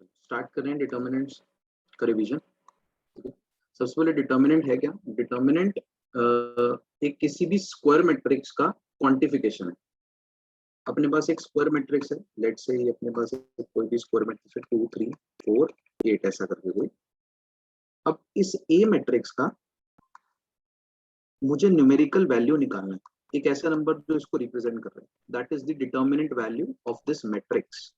Start करें determinants का revision. सबसे पहले डिटर्मिनेंट है क्या? डिटर्मिनेंट एक किसी भी स्क्वायर मैट्रिक्स का क्वांटिफिकेशन है। अपने पास एक स्क्वायर मैट्रिक्स है, लेट्स से अपने पास कोई भी स्क्वायर मैट्रिक्स है 2 3 4 8 ऐसा करके कोई। अब इस ए मैट्रिक्स का मुझे न्यूमेरिकल वैल्यू निकालना है, एक ऐसा नंबर जो इसको रिप्रेजेंट कर रहा है, that is the determinant value of this matrix.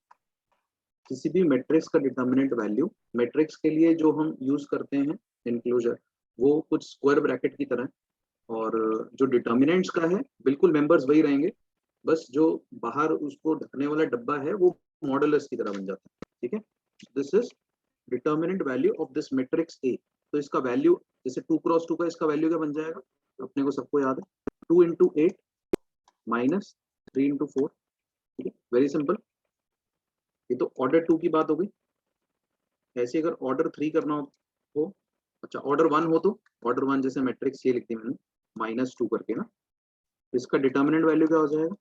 किसी भी मैट्रिक्स का डिटर्मिनेंट वैल्यू, मैट्रिक्स के लिए जो हम यूज करते हैं इनक्लोजर, वो कुछ स्क्वायर ब्रैकेट की तरह, और जो डिटर्मिनेंट्स का है बिल्कुल मेंबर्स वही रहेंगे, बस जो बाहर उसको ढकने वाला डब्बा है वो मॉडुलस की तरह बन जाता है। ठीक है, this is determinant value of this matrix A. तो इसका वैल्यू जैसे 2 क्रॉस 2 का इसका वैल्यू क्या बन जाएगा, अपने को सबको याद है 2 इंटू 8 माइनस 3 इंटू 4। ठीक है, वेरी सिंपल। ये तो ऑर्डर 2 की बात हो गई। ऐसे अगर ऑर्डर 3 करना हो, अच्छा ऑर्डर 1 हो तो ऑर्डर 1 जैसे मैट्रिक्स ये लिखती मैंने -2 करके ना, इसका डिटर्मिनेंट वैल्यू क्या हो जाएगा?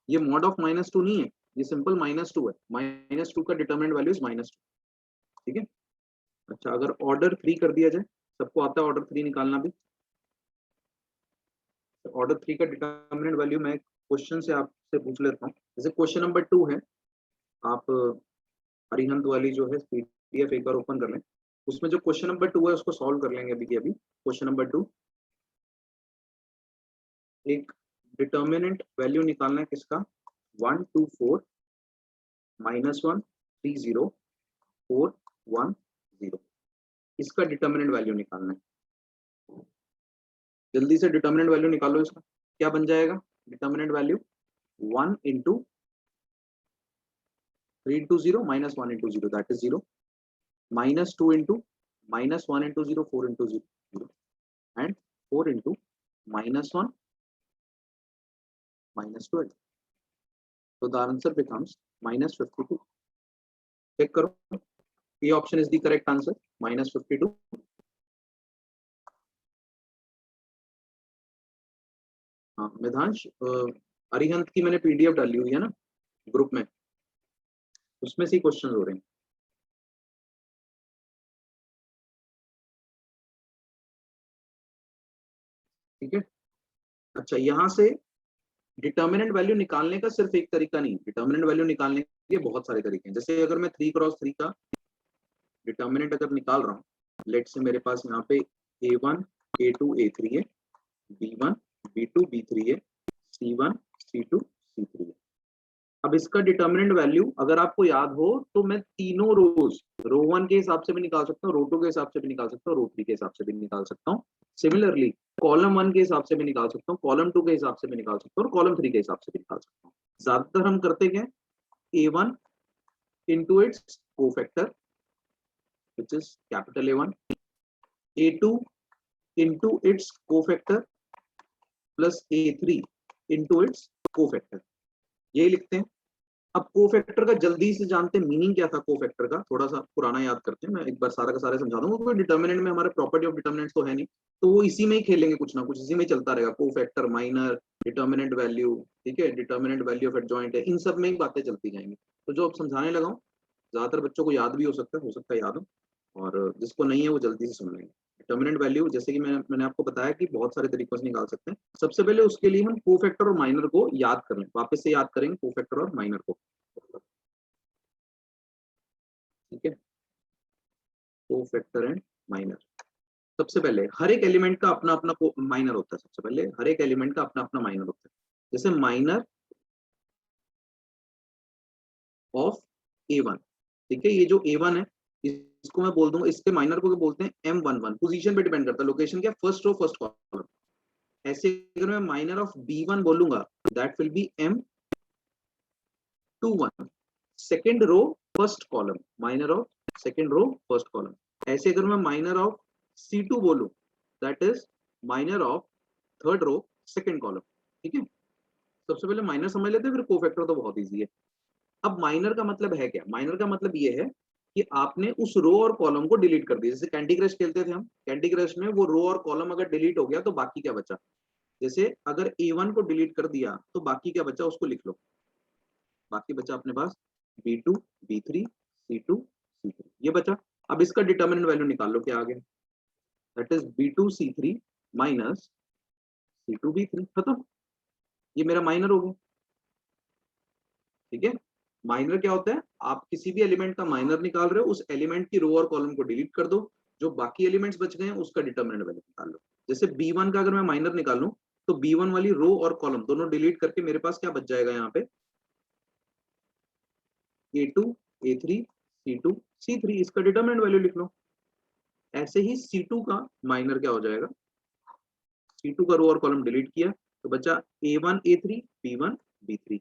ये मॉड ऑफ -2 नहीं है, ये सिंपल -2 है। -2 का डिटर्मिनेंट वैल्यू इज -2। ठीक है, अच्छा अगर ऑर्डर 3 कर दिया जाए, सबको आता है ऑर्डर 3 निकालना भी। ऑर्डर 3 का डिटर्मिनेंट वैल्यू मैं क्वेश्चन से आपसे पूछ लेता हूँ। जैसे क्वेश्चन नंबर 2 है, आप अरिहंत वाली जो है पीडीएफ एक बार ओपन कर लें, उसमें जो क्वेश्चन नंबर 2 है उसको सॉल्व कर लेंगे अभी के अभी। क्वेश्चन नंबर 2, एक डिटर्मिनेंट वैल्यू निकालना है किसका, 1 2 4 -1 3 0 4 1 0, इसका डिटर्मिनेंट वैल्यू निकालना है। जल्दी से डिटर्मिनेंट वैल्यू निकालो इसका, क्या बन जाएगा determinant value? 1 into 3 into 0 -1 into 0 that is 0, -2 into -1 into 0 4 into 0 and 4 into -1 -12। So the answer becomes -52. Check करो, ये option is the correct answer, -52। हाँ मेधांश, अरिहंत की मैंने पीडीएफ डाली हुई है ना ग्रुप में, उसमें से क्वेश्चन हो रहे हैं। ठीक है, अच्छा यहाँ से डिटर्मिनेंट वैल्यू निकालने का सिर्फ एक तरीका नहीं, डिटर्मिनेंट वैल्यू निकालने के बहुत सारे तरीके हैं। जैसे अगर मैं 3 क्रॉस 3 का डिटर्मिनेंट अगर निकाल रहा हूँ, लेट से मेरे पास यहाँ पे A1 A2 A3 है, B1 B2 B3 है, C1 C2 C3 है। अब इसका डिटर्मिनेंट वैल्यू अगर आपको याद हो तो मैं तीनों रोज, रो 1 के हिसाब से भी निकाल सकता हूँ, रो 2 के हिसाब से भी निकाल सकता हूँ, रो 3 के हिसाब से भी निकाल सकता हूँ। सिमिलरली कॉलम 1 के हिसाब से भी निकाल सकता हूँ, कॉलम 2 के हिसाब से भी निकाल सकता हूँ, और कॉलम 3 के हिसाब से भी निकाल सकता हूँ। ज्यादातर हम करते क्या, A1 into its cofactor which is capital A1, A2 into its cofactor plus A3 into its cofactor, यही लिखते हैं। अब कोफैक्टर का जल्दी से जानते हैं मीनिंग क्या था कोफैक्टर का, थोड़ा सा पुराना याद करते हैं, मैं एक बार सारा का सारा समझा दूंगा। कोई डिटर्मिनेंट में हमारे प्रॉपर्टी ऑफ डिटर्मिनेंट तो है नहीं, तो वो इसी में ही खेलेंगे, कुछ ना कुछ इसी में चलता रहेगा, कोफैक्टर माइनर डिटर्मिनेंट वैल्यू। ठीक है, डिटर्मिनेंट वैल्यू ऑफ एडजॉइंट है, इन सब में ही बातें चलती जाएंगी। तो जो अब समझाने लगा हूँ ज्यादातर बच्चों को याद भी हो सकता है याद हो, और जिसको नहीं है वो जल्दी से सुन लेंगे। डिटर्मिनेंट वैल्यू जैसे कि मैंने आपको बताया कि बहुत सारे तरीकों से निकाल सकते हैं। सबसे पहले उसके लिए हम कोफैक्टर और माइनर को याद कर लें, वापस से याद करेंगे कोफैक्टर और माइनर को। ठीक है, कोफैक्टर एंड माइनर। सबसे पहले हर एक एलिमेंट का अपना अपना माइनर होता है, सबसे पहले हर एक एलिमेंट का अपना अपना माइनर होता है। जैसे माइनर ऑफ A1, ठीक है, ये जो A1 है इसको मैं बोल दूंगा, इसके माइनर को बोलते हैं M11, पोजीशन पे डिपेंड करता है, लोकेशन क्या, फर्स्ट रो फर्स्ट कॉलम। ऐसे अगर मैं माइनर ऑफ B1 बोलूंगा that will be M21, second row first column, minor of second row first column. ऐसे अगर मैं माइनर ऑफ C2 बोलूं that is minor of third row second column. ठीक है, सबसे पहले माइनर समझ लेते हैं, फिर कोफैक्टर तो बहुत इजी है। अब माइनर का मतलब है क्या, माइनर का मतलब ये है कि आपने उस रो और कॉलम को डिलीट कर दिया। जैसे कैंडी क्रश खेलते थे हम, कैंडी क्रश में वो रो और कॉलम अगर डिलीट हो गया तो बाकी क्या बचा। जैसे अगर A1 को डिलीट कर दिया तो बाकी क्या बचा उसको लिख लो, बाकी बचा अपने पास B2 B3 C2 C3 ये बचा। अब इसका डिटर्मिनेंट वैल्यू निकाल लो क्या आ गया, that is B2 C3 minus C2 B3, खत्म। ये मेरा माइनर हो गया, ठीक है। माइनर क्या होता है, आप किसी भी एलिमेंट का माइनर निकाल रहे हो, उस एलिमेंट की रो और कॉलम को डिलीट कर दो, जो बाकी एलिमेंट्स बच गए हैं उसका डिटर्मिनेंट वैल्यू निकाल लो। जैसे B1 का अगर मैं माइनर निकालूं तो B1 वाली रो और कॉलम दोनों डिलीट करके मेरे पास क्या बच जाएगा यहाँ पे, A2 A3 C2 C3, इसका डिटर्मिनेंट वैल्यू लिख लो। ऐसे ही C2 का माइनर क्या हो जाएगा, C2 का रो और कॉलम डिलीट किया तो बचा A1 A3 B1 B3,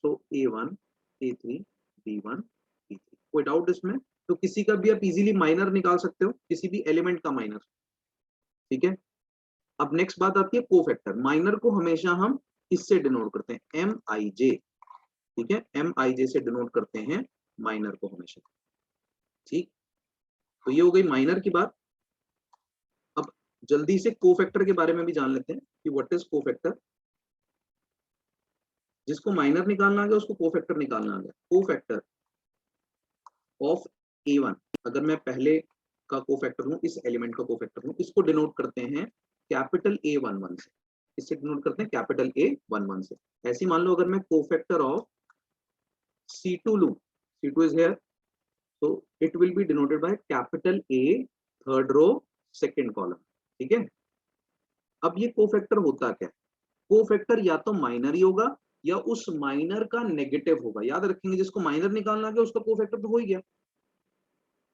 सो A1 A3 B1 B3। कोई डाउट इसमें? तो किसी का भी आप इजीली माइनर निकाल सकते हो, किसी भी एलिमेंट का माइनर, ठीक है। अब नेक्स्ट बात आती है कोफैक्टर। माइनर को हमेशा हम इससे डिनोट करते हैं MIJ, ठीक है, MIJ से डिनोट करते हैं माइनर को हमेशा, ठीक। तो ये हो गई माइनर की बात। अब जल्दी से कोफैक्टर के बारे में भी जान लेते हैं कि व्हाट इज कोफैक्टर। जिसको माइनर निकालना आ गया उसको कोफैक्टर निकालना आ गया। कोफैक्टर ऑफ A1, अगर मैं पहले का कोफैक्टर हूं, इस एलिमेंट का कोफैक्टर हूं, इसको डिनोट करते हैं कैपिटल A11 से, इससे डिनोट करते हैं कैपिटल A11 से। ऐसे मान लो अगर मैं कोफैक्टर ऑफ C2 लूं, C2 इज हियर, तो it will be denoted by capital A third row second column, ठीक है। अब ये कोफैक्टर होता क्या है, कोफैक्टर या तो माइनर ही होगा या उस माइनर का नेगेटिव होगा। याद रखेंगे जिसको माइनर निकालना गया उसका कोफैक्टर तो हो ही गया।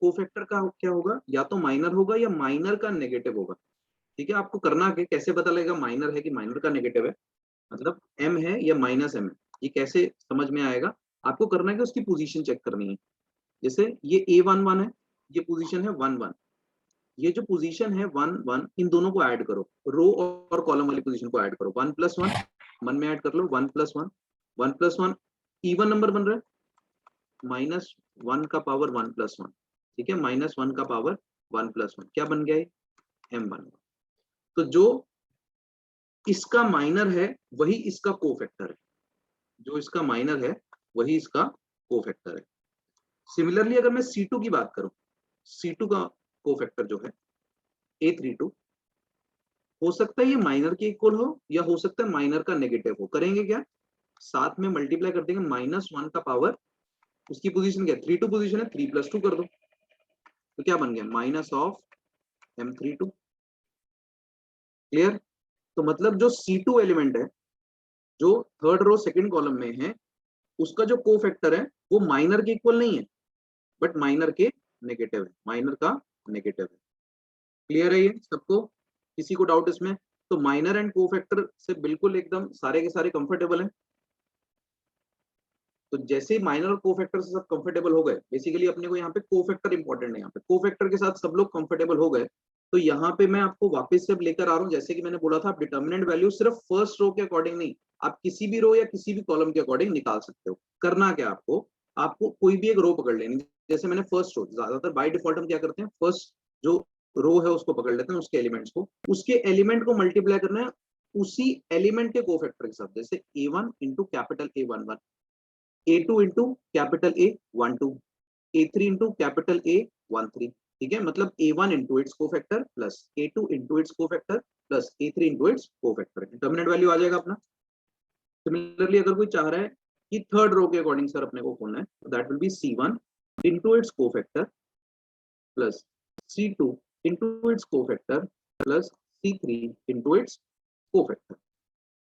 कोफैक्टर का क्या होगा, या तो माइनर होगा या माइनर का नेगेटिव होगा, ठीक है। आपको करना है कैसे पता लगेगा माइनर है कि माइनर का नेगेटिव है, मतलब M है या माइनस M है, ये कैसे समझ में आएगा। आपको करना है कि उसकी पोजीशन चेक करनी है। जैसे ये A11 है, ये पोजीशन है 1 1, ये जो पोजीशन है 1 1, इन दोनों को ऐड करो, रो और कॉलम वाली पोजीशन को ऐड करो। 1 + 1 मन में ऐड कर लो, 1 + 1 1 + 1 इवन नंबर बन रहा है, -1 का पावर 1 + 1, ठीक है, -1 का पावर 1 + 1 क्या बन गया, M बन गया। तो जो इसका माइनर है वही इसका कोफैक्टर है, जो इसका माइनर है वही इसका कोफैक्टर है। सिमिलरली अगर मैं C2 की बात करूं, C2 का कोफैक्टर जो है A32, हो सकता है ये माइनर के इक्वल हो या हो सकता है माइनर का नेगेटिव हो। करेंगे क्या, साथ में मल्टीप्लाई कर देंगे, -1 का पावर, उसकी पोजीशन क्या है 32 पोजीशन है, 3 + 2 कर दो तो क्या बन गया, -M32। क्लियर। तो मतलब जो C2 एलिमेंट है जो थर्ड रो सेकंड कॉलम में है, उसका जो कोफैक्टर है वो माइनर के इक्वल नहीं है बट माइनर के नेगेटिव है, माइनर का नेगेटिव है। क्लियर है ये सबको, किसी को डाउट इसमें? तो माइनर एंड कोफैक्टर से बिल्कुल एकदम सारे के सारे कंफर्टेबल हैं। तो जैसे माइनर और कोफैक्टर से सब कंफर्टेबल हो गए, बेसिकली अपने को यहाँ पे कोफैक्टर इंपॉर्टेंट है, यहाँ पे कोफैक्टर के साथ सब लोग कंफर्टेबल हो गए। तो यहाँ पे मैं आपको वापस से लेकर आ रहा हूँ, जैसे कि मैंने बोला था, आप डिटर्मिनेंट वैल्यू सिर्फ फर्स्ट रो के अकॉर्डिंग नहीं, आप किसी भी रो या किसी भी कॉलम के अकॉर्डिंग निकाल सकते हो। करना क्या आपको, आपको कोई भी एक रो पकड़ लेनी, जैसे मैंने फर्स्ट रो, ज्यादातर बाय डिफॉल्ट हम क्या करते हैं, फर्स्ट जो रो है उसको पकड़ लेते हैं, उसके एलिमेंट्स को, उसके एलिमेंट को मल्टीप्लाई करना है उसी एलिमेंट के कोफैक्टर के साथ। जैसे A1 into capital A11, A2 into capital A12, A3 into capital A13, ठीक है। मतलब A1 into its cofactor plus A2 into its cofactor plus A3 into its cofactor, determinant value आ जाएगा अपना। सिमिलरली अगर कोई चाह रहा है कि थर्ड रो के अकॉर्डिंग सर अपने को खोलना है, तो that will B C1 into its cofactor plus C2 into its cofactor plus C3 into its cofactor.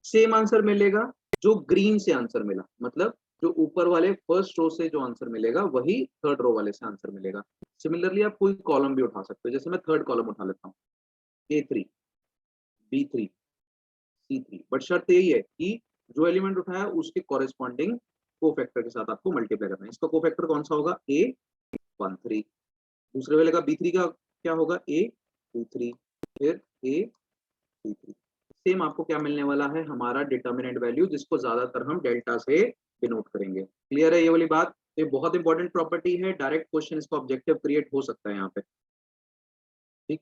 Same answer मिलेगा जो ग्रीन से आंसर मिला, मतलब जो ऊपर वाले फर्स्ट रो से जो आंसर मिलेगा वही थर्ड रो वाले से आंसर मिलेगा। सिमिलरली आप कोई कॉलम भी उठा सकते हो, जैसे मैं थर्ड कॉलम उठा लेता हूँ, A3 B3 C3, बट शर्त यही है कि जो एलिमेंट उठाया उसके कॉरेस्पॉन्डिंग कोफैक्टर के साथ आपको मल्टीप्लाई करना है। इसका कोफैक्टर कौन सा होगा, A13, दूसरे वाले का B3 का क्या होगा, A23, फिर A23। सेम आपको क्या मिलने वाला है, हमारा डिटर्मिनेंट वैल्यू, जिसको ज्यादातर हम डेल्टा से डिनोट करेंगे। क्लियर है ये वाली बात? ये बहुत इंपॉर्टेंट प्रॉपर्टी है, डायरेक्ट क्वेश्चन इसका ऑब्जेक्टिव क्रिएट हो सकता है यहाँ पे, ठीक।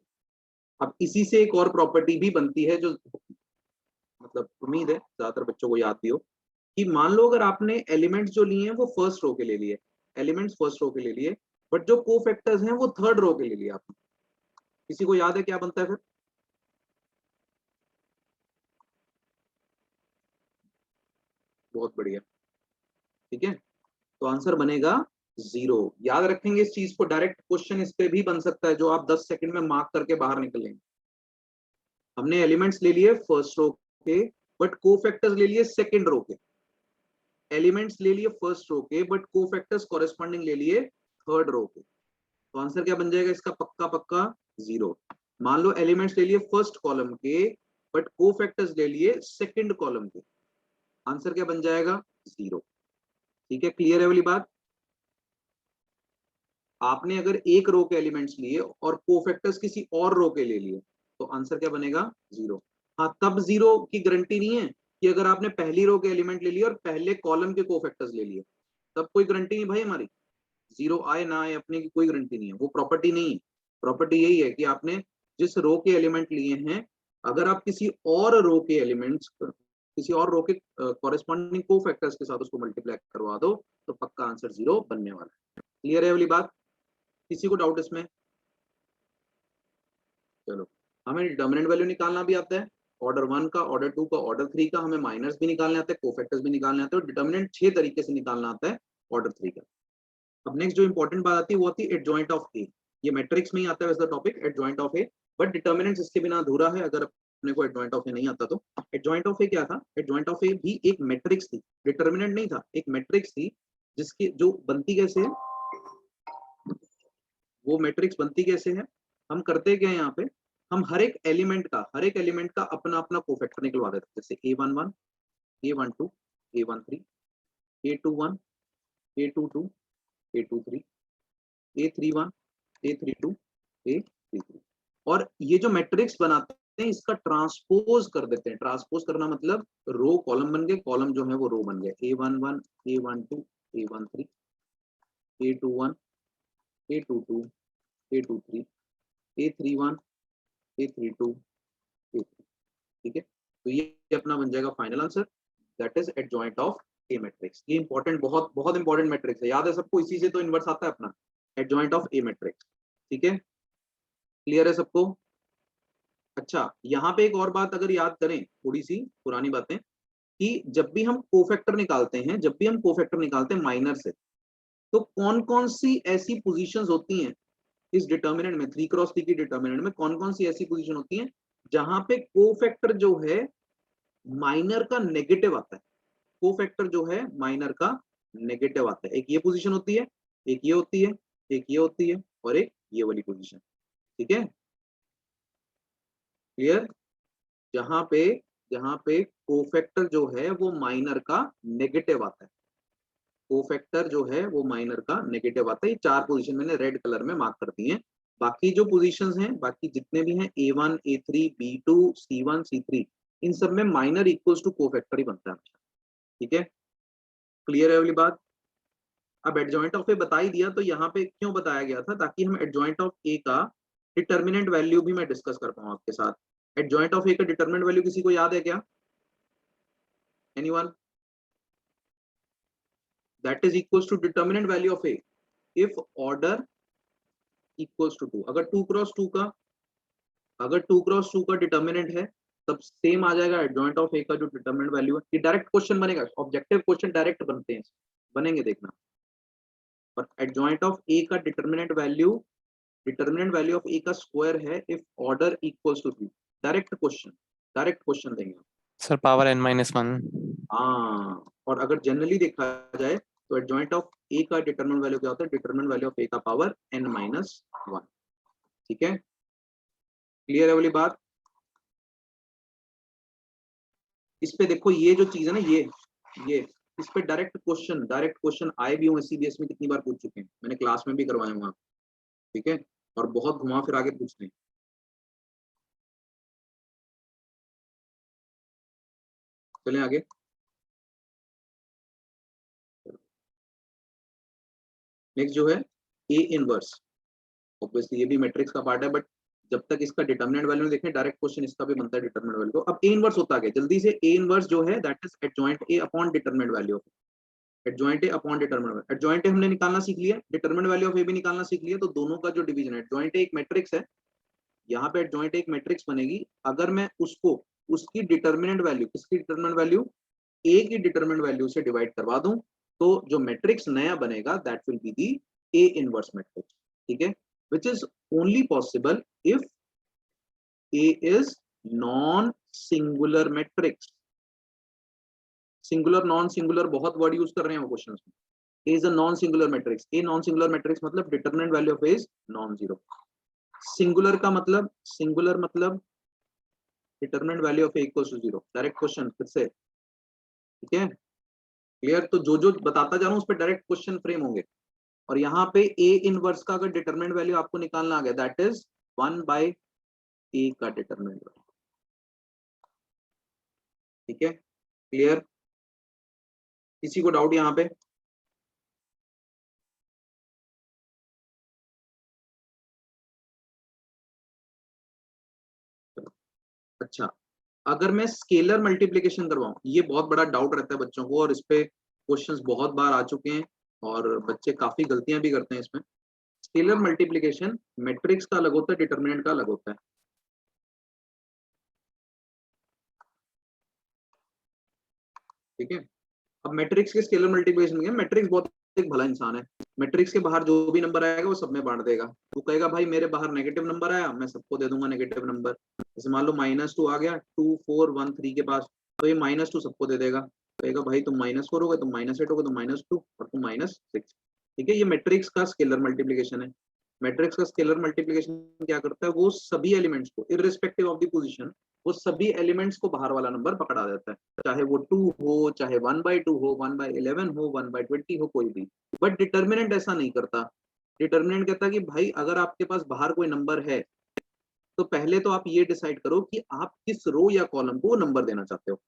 अब इसी से एक और प्रॉपर्टी भी बनती है जो मतलब उम्मीद है ज्यादातर बच्चों को याद भी हो, कि मान लो अगर आपने एलिमेंट्स जो लिए हैं वो फर्स्ट रो के ले लिए, एलिमेंट्स फर्स्ट रो के ले लिए, बट जो कोफैक्टर्स हैं वो थर्ड रो के ले लिए आपने। किसी को याद है क्या बनता है फिर? बहुत बढ़िया, ठीक है, तो आंसर बनेगा 0। याद रखेंगे इस चीज को, डायरेक्ट क्वेश्चन इस पे भी बन सकता है जो आप 10 सेकंड में मार्क करके बाहर निकलेंगे। हमने एलिमेंट्स ले लिए फर्स्ट रो के, बट कोफैक्टर्स ले लिए सेकंड रो के। एलिमेंट्स ले लिए फर्स्ट रो के, बट कोफैक्टर्स कॉरेस्पॉन्डिंग ले लिए थर्ड रो के। तो आंसर क्या बन जाएगा इसका? पक्का पक्का 0। मान लो एलिमेंट्स ले लिए फर्स्ट कॉलम के, बट कोफैक्टर्स ले लिए सेकंड कॉलम के, आंसर क्या बन जाएगा? 0। ठीक है, क्लियर है वाली बात? आपने अगर एक रो के एलिमेंट्स लिए और कोफैक्टर्स किसी और रो के ले लिए तो आंसर क्या बनेगा? 0। हाँ, तब 0 की गारंटी नहीं है कि अगर आपने पहली रो के एलिमेंट ले लिए और पहले कॉलम के कोफैक्टर्स ले लिए, तब कोई गारंटी नहीं भाई हमारी। 0 आए ना आए अपने की कोई गारंटी नहीं है, वो प्रॉपर्टी नहीं है। प्रॉपर्टी यही है कि आपने जिस रो के एलिमेंट लिए हैं, अगर आप किसी और रो के एलिमेंट्स, किसी और रो के कॉरेस्पॉन्डिंग कोफैक्टर्स के साथ उसको मल्टीप्लाई करवा दो तो पक्का आंसर 0 बनने वाला है। क्लियर है वाली बात? किसी को डाउट इसमें? चलो, हमें डिटर्मिनेंट वैल्यू निकालना भी आता है, ऑर्डर 1 का, ऑर्डर 2 का, ऑर्डर 3 का। हमें माइनस भी निकालने आते हैं, कोफैक्टर्स भी निकालने आते हैं, और डिटर्मिनेंट 6 तरीके से निकालना आता है ऑर्डर 3 का। अब नेक्स्ट जो इंपॉर्टेंट बात आती है वो आती है एडजॉइंट ऑफ ए। ये मैट्रिक्स में ही आता है वैसा topic, adjoint of A, but determinants इसके बिना अधूरा है अगर अपने को एडजॉइंट ऑफ ए नहीं आता तो। एडजॉइंट ऑफ ए क्या था? एडजॉइंट ऑफ ए भी एक मैट्रिक्स थी, डिटर्मिनेंट नहीं था, एक मैट्रिक्स थी जिसकी जो बनती कैसे है, वो मैट्रिक्स बनती कैसे है, हम करते क्या है यहाँ पे, हम हर एक एलिमेंट का अपना अपना कोफैक्टर निकलवा देते हैं। जैसे A11, A12, A13, A21, A22, A23, A31, A32, A33, और ये जो मैट्रिक्स बनाते हैं इसका ट्रांसपोज कर देते हैं। ट्रांसपोज करना मतलब रो कॉलम बन गए, कॉलम जो है वो रो बन गए। A11, A12, A13, A21, A22, A23, A31, A32, A3। ठीक है, तो ये अपना बन जाएगा final answer, that is adjoint of A matrix. ये इंपॉर्टेंट, बहुत बहुत इंपॉर्टेंट मैट्रिक्स है, याद है सबको, इसी से तो इनवर्स आता है अपना, एडजॉइंट ऑफ ए मैट्रिक्स। ठीक है, क्लियर है सबको? अच्छा, यहाँ पे एक और बात अगर याद करें, थोड़ी सी पुरानी बातें, कि जब भी हम कोफैक्टर निकालते हैं, माइनर से, तो कौन कौन सी ऐसी पोजीशंस होती हैं इस डिटर्मिनेंट में, 3x3 की डिटर्मिनेंट में कौन कौन सी ऐसी पोजीशन होती हैं जहां पे कोफैक्टर जो है माइनर का नेगेटिव आता है। कोफैक्टर जो है माइनर का नेगेटिव आता है। एक ये पोजीशन होती है, एक ये होती है, एक ये होती है, और एक ये वाली पोजीशन। ठीक है, क्लियर? जहां पे कोफैक्टर जो है वो माइनर का नेगेटिव आता है, कोफैक्टर जो है वो माइनर का नेगेटिव आता है। ये 4 पोजीशन मैंने रेड कलर में मार्क कर दी हैं। बाकी जो पोजीशंस हैं, बाकी जितने भी हैं, A1, A3, B2, C1, C3, इन सब में माइनर इक्वल्स टू कोफैक्टर ही बनता है। ठीक है, क्लियर है वाली बात? अब एडजॉइंट ऑफ ए बता ही दिया, तो यहाँ पे क्यों बताया गया था, ताकि हम एडजॉइंट ऑफ ए का डिटर्मिनेंट वैल्यू भी मैं डिस्कस कर पाऊँ आपके साथ। एडजॉइंट ऑफ ए का डिटर्मिनेंट वैल्यू किसी को याद है क्या? Anyone? That is equals to determinant value of A if order equals to 2। अगर 2x2 का डिटर्मिनेंट है, तब सेम आ जाएगा एडजॉइंट ऑफ ए का जो डिटर्मिनेंट वैल्यू है। ये डायरेक्ट क्वेश्चन बनेगा, ऑब्जेक्टिव क्वेश्चन डायरेक्ट बनते हैं, बनेंगे देखना। और एडजॉइंट ऑफ ए का डिटर्मिनेंट वैल्यू ऑफ ए का स्क्वायर है if order equals to 3। Direct question देंगे सर, पावर n-1। हाँ, और अगर जनरली देखा जाए तो एडजॉइंट ऑफ ए का डिटरमिनेंट वैल्यू क्या होता है? डिटरमिनेंट वैल्यू ऑफ ए का पावर n-1। ठीक है, क्लियर है वाली बात? इस पे देखो, ये जो चीज है ना, ये इस पे डायरेक्ट क्वेश्चन आए भी हों, सीबीएस में कितनी बार पूछ चुके हैं, मैंने क्लास में भी करवाए हुआ। ठीक है, और बहुत घुमा फिरा के पूछते हैं। चलें आगे। नेक्स्ट जो है ए इनवर्स, ऑब्वियसली ये भी मैट्रिक्स का पार्ट है, बट जब तक इसका डिटर्मिनेंट वैल्यू देखें, डायरेक्ट क्वेश्चन इसका भी बनता है डिटर्मिनेंट वैल्यू को। अब ए इनवर्स होता है जल्दी से, ए इनवर्स जो है that is adjoint A upon determinant value. Adjoint A upon determinant. Adjoint A हमने निकालना सीख लिया, डिटरमिनेंट वैल्यू ऑफ ए भी निकालना सीख लिया, तो दोनों का जो डिवीजन है, एडजॉइंट ए एक मैट्रिक्स है, यहाँ पे एडजॉइंट एक मैट्रिक्स बनेगी, अगर मैं उसको उसकी डिटरमिनेंट वैल्यू, किसकी डिटरमिनेंट वैल्यू, ए की डिटरमिनेंट वैल्यू से डिवाइड करवा दूं, तो जो मैट्रिक्स नया बनेगा that will be the A inverse matrix, ठीक है, which is only possible if A is non singular matrix. Singular non singular बहुत वर्ड यूज कर रहे हैं वो क्वेश्चंस में। A is a non singular matrix, A non singular matrix मतलब determinant value of A is non zero. Singular का मतलब, singular मतलब determinant value of A equals to zero. Direct question फिर से, ठीक है, क्लियर। तो जो जो बताता जा रहा हूँ उस पर डायरेक्ट क्वेश्चन फ्रेम होंगे। और यहाँ पे ए इनवर्स का अगर डिटरमिनेंट वैल्यू आपको निकालना आ गया, दैट इज 1/a का डिटरमिनेंट वैल्यू, ठीक है, क्लियर। किसी को डाउट यहाँ पे? अच्छा, अगर मैं स्केलर मल्टीप्लिकेशन करवाऊं, ये बहुत बड़ा डाउट रहता है बच्चों को, और इस पे क्वेश्चंस बहुत बार आ चुके हैं और बच्चे काफी गलतियां भी करते हैं इसमें। स्केलर मल्टीप्लिकेशन मैट्रिक्स का अलग होता है, डिटरमिनेंट का अलग होता है, ठीक है। अब मैट्रिक्स के स्केलर मल्टीप्लिकेशन में, मैट्रिक्स बहुत एक भला इंसान है, मैट्रिक्स के बाहर जो भी नंबर आएगा वो सब में बांट देगा। वो कहेगा भाई मेरे बाहर नेगेटिव नंबर आया, मैं सबको दे दूंगा नेगेटिव नंबर। जैसे मान लो -2 आ गया 2 4 1 3 के पास, तो ये -2 सबको दे देगा, कहेगा भाई तुम -4 हो गए, तुम -8 हो गए, तुम -2 और तुम -6, ठीक है। ये मैट्रिक्स का स्केलर मल्टीप्लिकेशन है। मैट्रिक्स का स्केलर मल्टीप्लिकेशन क्या करता है, वो सभी एलिमेंट्स को इररिस्पेक्टिव ऑफ द पोजीशन, वो सभी एलिमेंट्स को बाहर वाला नंबर पकड़ा देता है, चाहे वो 2 हो, चाहे 1/2 हो, 1/11 हो, 1/20 हो, कोई भी। बट डिटर्मिनेंट ऐसा नहीं करता। डिटर्मिनेंट कहता है कि भाई अगर आपके पास बाहर कोई नंबर है, तो पहले तो आप ये डिसाइड करो कि आप किस रो या कॉलम को नंबर देना चाहते हो।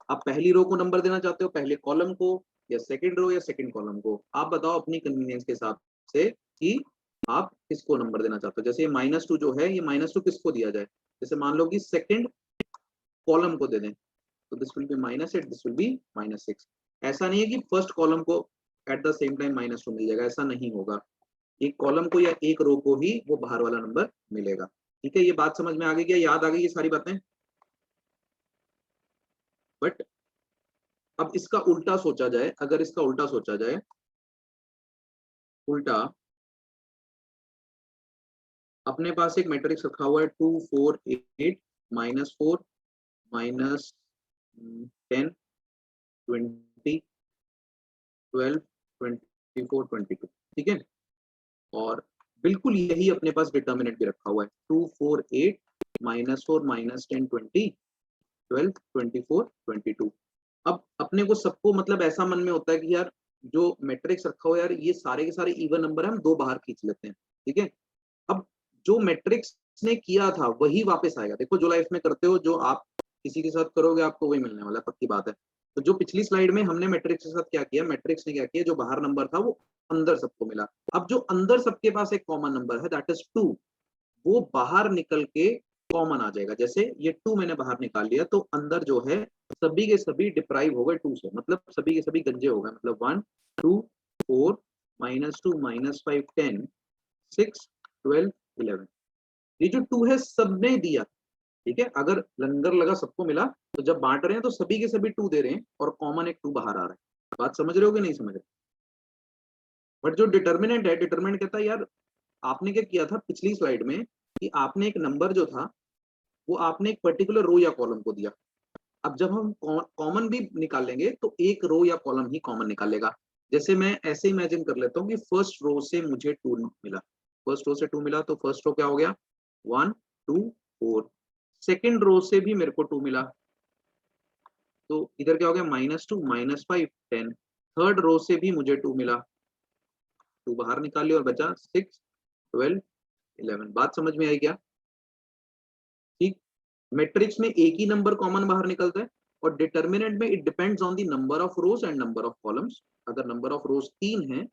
आप पहली रो को नंबर देना चाहते हो, पहले कॉलम को, या सेकंड रो या सेकंड कॉलम को, आप बताओ अपनी कन्वीनियंस के हिसाब से कि आप किसको नंबर देना चाहते हो। जैसे ये -2 जो है, ये -2 किसको दिया जाए, जैसे मान लो कि सेकंड कॉलम को दे दें, तो this will B -8, this will B -6। ऐसा नहीं है कि फर्स्ट कॉलम को एट द सेम टाइम -2 मिल जाएगा, ऐसा नहीं होगा। एक कॉलम को या एक रो को ही वो बाहर वाला नंबर मिलेगा, ठीक है। ये बात समझ में आ गई क्या, याद आ गई ये सारी बातें? बट अब इसका उल्टा सोचा जाए, अगर इसका उल्टा सोचा जाए, उल्टा अपने पास एक मैट्रिक्स रखा हुआ है 2 4 8 -4 -10 20 12 24 22, ठीक है। और बिल्कुल यही अपने पास डिटर्मिनेंट भी रखा हुआ है 2 4 8 -4 -10 20 12 24 22। अब अपने को सबको मतलब ऐसा मन में होता है कि यार जो मैट्रिक्स रखा हुआ है यार, ये सारे के सारे इवन नंबर है, हम दो बाहर खींच लेते हैं, ठीक है। अब जो मैट्रिक्स ने किया था वही वापस आएगा। देखो जो लाइफ में करते हो, जो आप किसी के साथ करोगे आपको वही मिलने वाला है, पक्की बात है। तो जो पिछली स्लाइड में हमने मैट्रिक्स के साथ क्या किया, मैट्रिक्स ने क्या किया, जो बाहर नंबर था वो अंदर सबको मिला। अब जो अंदर सबके पास एक कॉमन नंबर है दैट इज 2, वो बाहर निकल के कॉमन आ जाएगा। जैसे ये 2 मैंने बाहर निकाल लिया, तो अंदर जो है सभी के सभी डिप्राइव हो गए 2 से, मतलब सभी के सभी गंजे हो गए, मतलब 1 2 4 -2 -5 10 6 12 11। ये जो 2 है सबने दिया, ठीक है। अगर लंगर लगा सबको मिला, तो जब बांट रहे हैं तो सभी के सभी 2 दे रहे हैं और कॉमन एक 2 बाहर आ रहा है। बात समझ रहे हो कि नहीं समझ रहे? बट जो डिटर्मिनेंट है, डिटर्मिनेंट कहता है यार आपने क्या किया था पिछली स्लाइड में, कि आपने एक नंबर जो था वो आपने एक पर्टिकुलर रो या कॉलम को दिया। अब जब हम कॉमन भी निकालेंगे तो एक रो या कॉलम ही कॉमन निकालेगा। जैसे मैं ऐसे इमेजिन कर लेता हूँ कि फर्स्ट रो से मुझे 2 मिला, फर्स्ट रो से 2 मिला, तो फर्स्ट रो क्या हो गया 1 2 4। सेकेंड रो से भी मेरे को 2 मिला, तो इधर क्या हो गया -2 -5 10। थर्ड रो से भी मुझे 2 मिला, 2 बाहर निकाल लिया और बचा 6 12 11। बात समझ में आई क्या? ठीक। मैट्रिक्स में एक ही नंबर कॉमन बाहर निकलता है, और डिटर्मिनेंट में it depends on the number of rose and number of columns. अगर नंबर ऑफ रोज 3 है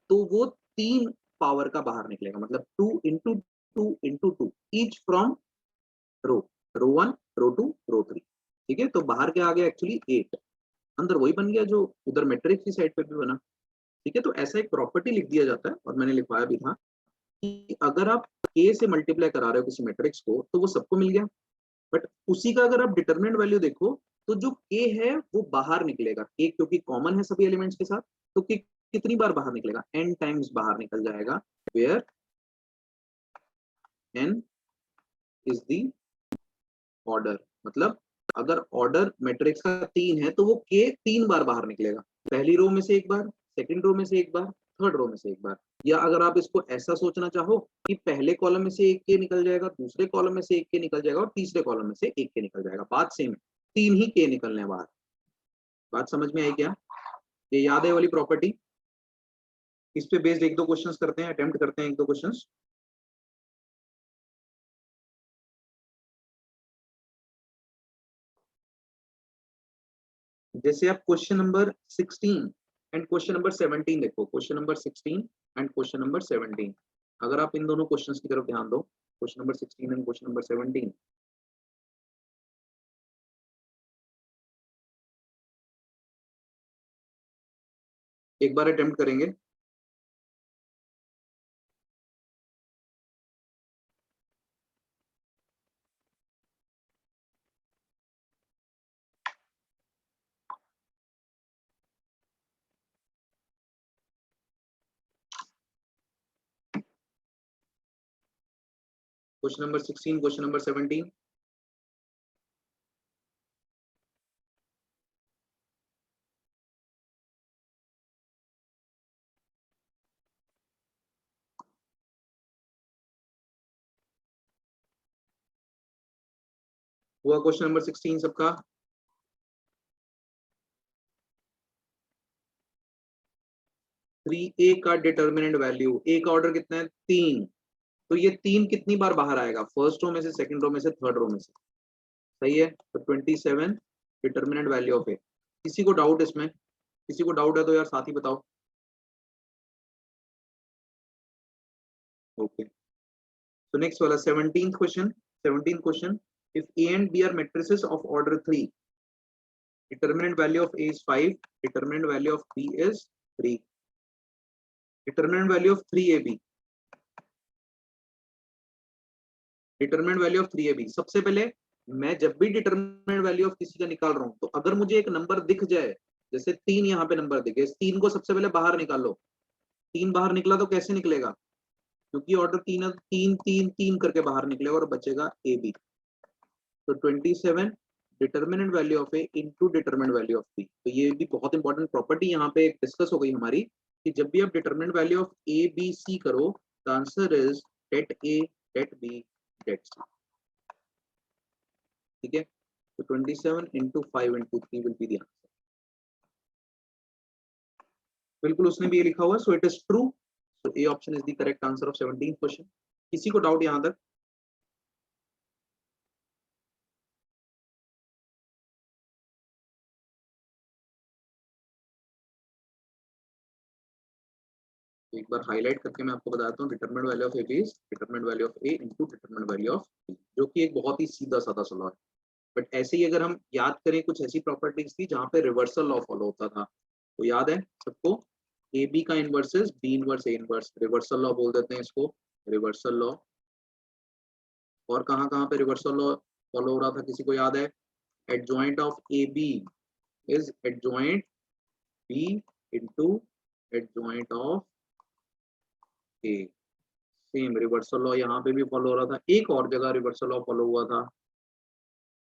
तो वो 3 पावर का बाहर निकलेगा, मतलब 2 इंटू 2 इंटू 2 ईच फ्रॉम रो, रो 1 रो 2 रो 3, ठीक है। तो बाहर क्या आ गया एक्चुअली 8। अंदर वही बन गया जो उधर मैट्रिक्स की साइड पे भी बना। ठीक है, तो ऐसा एक प्रॉपर्टी लिख दिया जाता है और मैंने लिखवाया भी था कि अगर आप k से मल्टीप्लाई करा रहे हो किसी मैट्रिक्स को तो वो सबको मिल गया, बट उसी का अगर आप डिटरमिनेंट वैल्यू देखो तो जो k है वो बाहर निकलेगा। k क्योंकि कॉमन है सभी एलिमेंट्स के साथ, तो k कितनी बार बाहर निकलेगा, n टाइम्स बाहर निकल जाएगा, where n is the order. मतलब अगर ऑर्डर मैट्रिक्स का 3 है तो वो k 3 बार बाहर निकलेगा, पहली रो में से एक बार, सेकंड रो में से एक बार, थर्ड रो में से एक बार। या अगर आप इसको ऐसा सोचना चाहो कि पहले कॉलम में से एक k निकल जाएगा, दूसरे कॉलम में से एक k निकल जाएगा और तीसरे कॉलम में से एक k निकल जाएगा, बात सेम है, 3 ही k निकलने बाहर। बात समझ में आई क्या? ये याद है वाली प्रॉपर्टी? इस पे बेस्ड एक दो क्वेश्चंस करते हैं, अटेम्प्ट करते हैं एक दो क्वेश्चंस। जैसे आप question number 16 and question number 17 देखो, question number 16 and question number 17, अगर आप इन दोनों क्वेश्चंस की तरफ ध्यान दो, question number 16 and question number 17, एक बार अटेम्प्ट करेंगे। क्वेश्चन नंबर 16, क्वेश्चन नंबर 17, हुआ क्वेश्चन नंबर 16 सबका? थ्री ए का डिटर्मिनेंट वैल्यू, ए का ऑर्डर कितना है 3, तो ये 3 कितनी बार बाहर आएगा, फर्स्ट रो में से, सेकंड रो में से, थर्ड रो में से। सही है, तो 27 डिटर्मिनेंट वैल्यू ऑफ ए। किसी को डाउट इसमें? किसी को डाउट है तो यार साथ ही बताओ। ओके, so next वाला 17th question, 17th question, if A and B are matrices of order 3, determinant value of A is 5, determinant value of B is 3, determinant value of 3AB, determinant value of 3AB। सबसे पहले मैं जब भी determinant value of किसी का निकाल रहा हूं तो अगर मुझे एक नंबर दिख जाए, जैसे 3 यहाँ पे नंबर दिखे, इस 3 को सबसे पहले बाहर निकाल लो। 3 बाहर निकला तो कैसे निकलेगा, क्योंकि ऑर्डर 3 है, 3 3 3 करके बाहर निकलेगा और बचेगा ए बी। तो 27 determinant value of A into determinant value of B. तो ये भी बहुत इंपॉर्टेंट प्रॉपर्टी यहाँ पे डिस्कस हो गई हमारी कि जब भी आप determinant value of A B C करो, the answer is det A, det B, det C. ठीक है, तो 27 into 5 into 3 will be the answer। बिल्कुल उसने भी ये लिखा हुआ, so it is true, so A option is the correct answer of 17th question. किसी को डाउट यहां तक? एक बार हाईलाइट करके मैं आपको बताता हूँ, determinant value of A is determinant value of A into determinant value of B, जो कि एक बहुत ही सीधा साधा सवाल है। बट ऐसे ही अगर हम याद करें, कुछ ऐसी प्रॉपर्टीज थी जहां पे रिवर्सल लॉ फॉलो होता था, तो याद है सबको, ए बी का inverse is B inverse A inverse, reversal law बोल देते हैं इसको, रिवर्सल लॉ। और कहाँ पे रिवर्सल लॉ फॉलो हो रहा था, किसी को याद है? Adjoint of A B is adjoint B into adjoint of A. Same reversal law यहाँ पे भी फॉलो हो रहा था। एक और जगह रिवर्सल लॉ फॉलो हुआ था,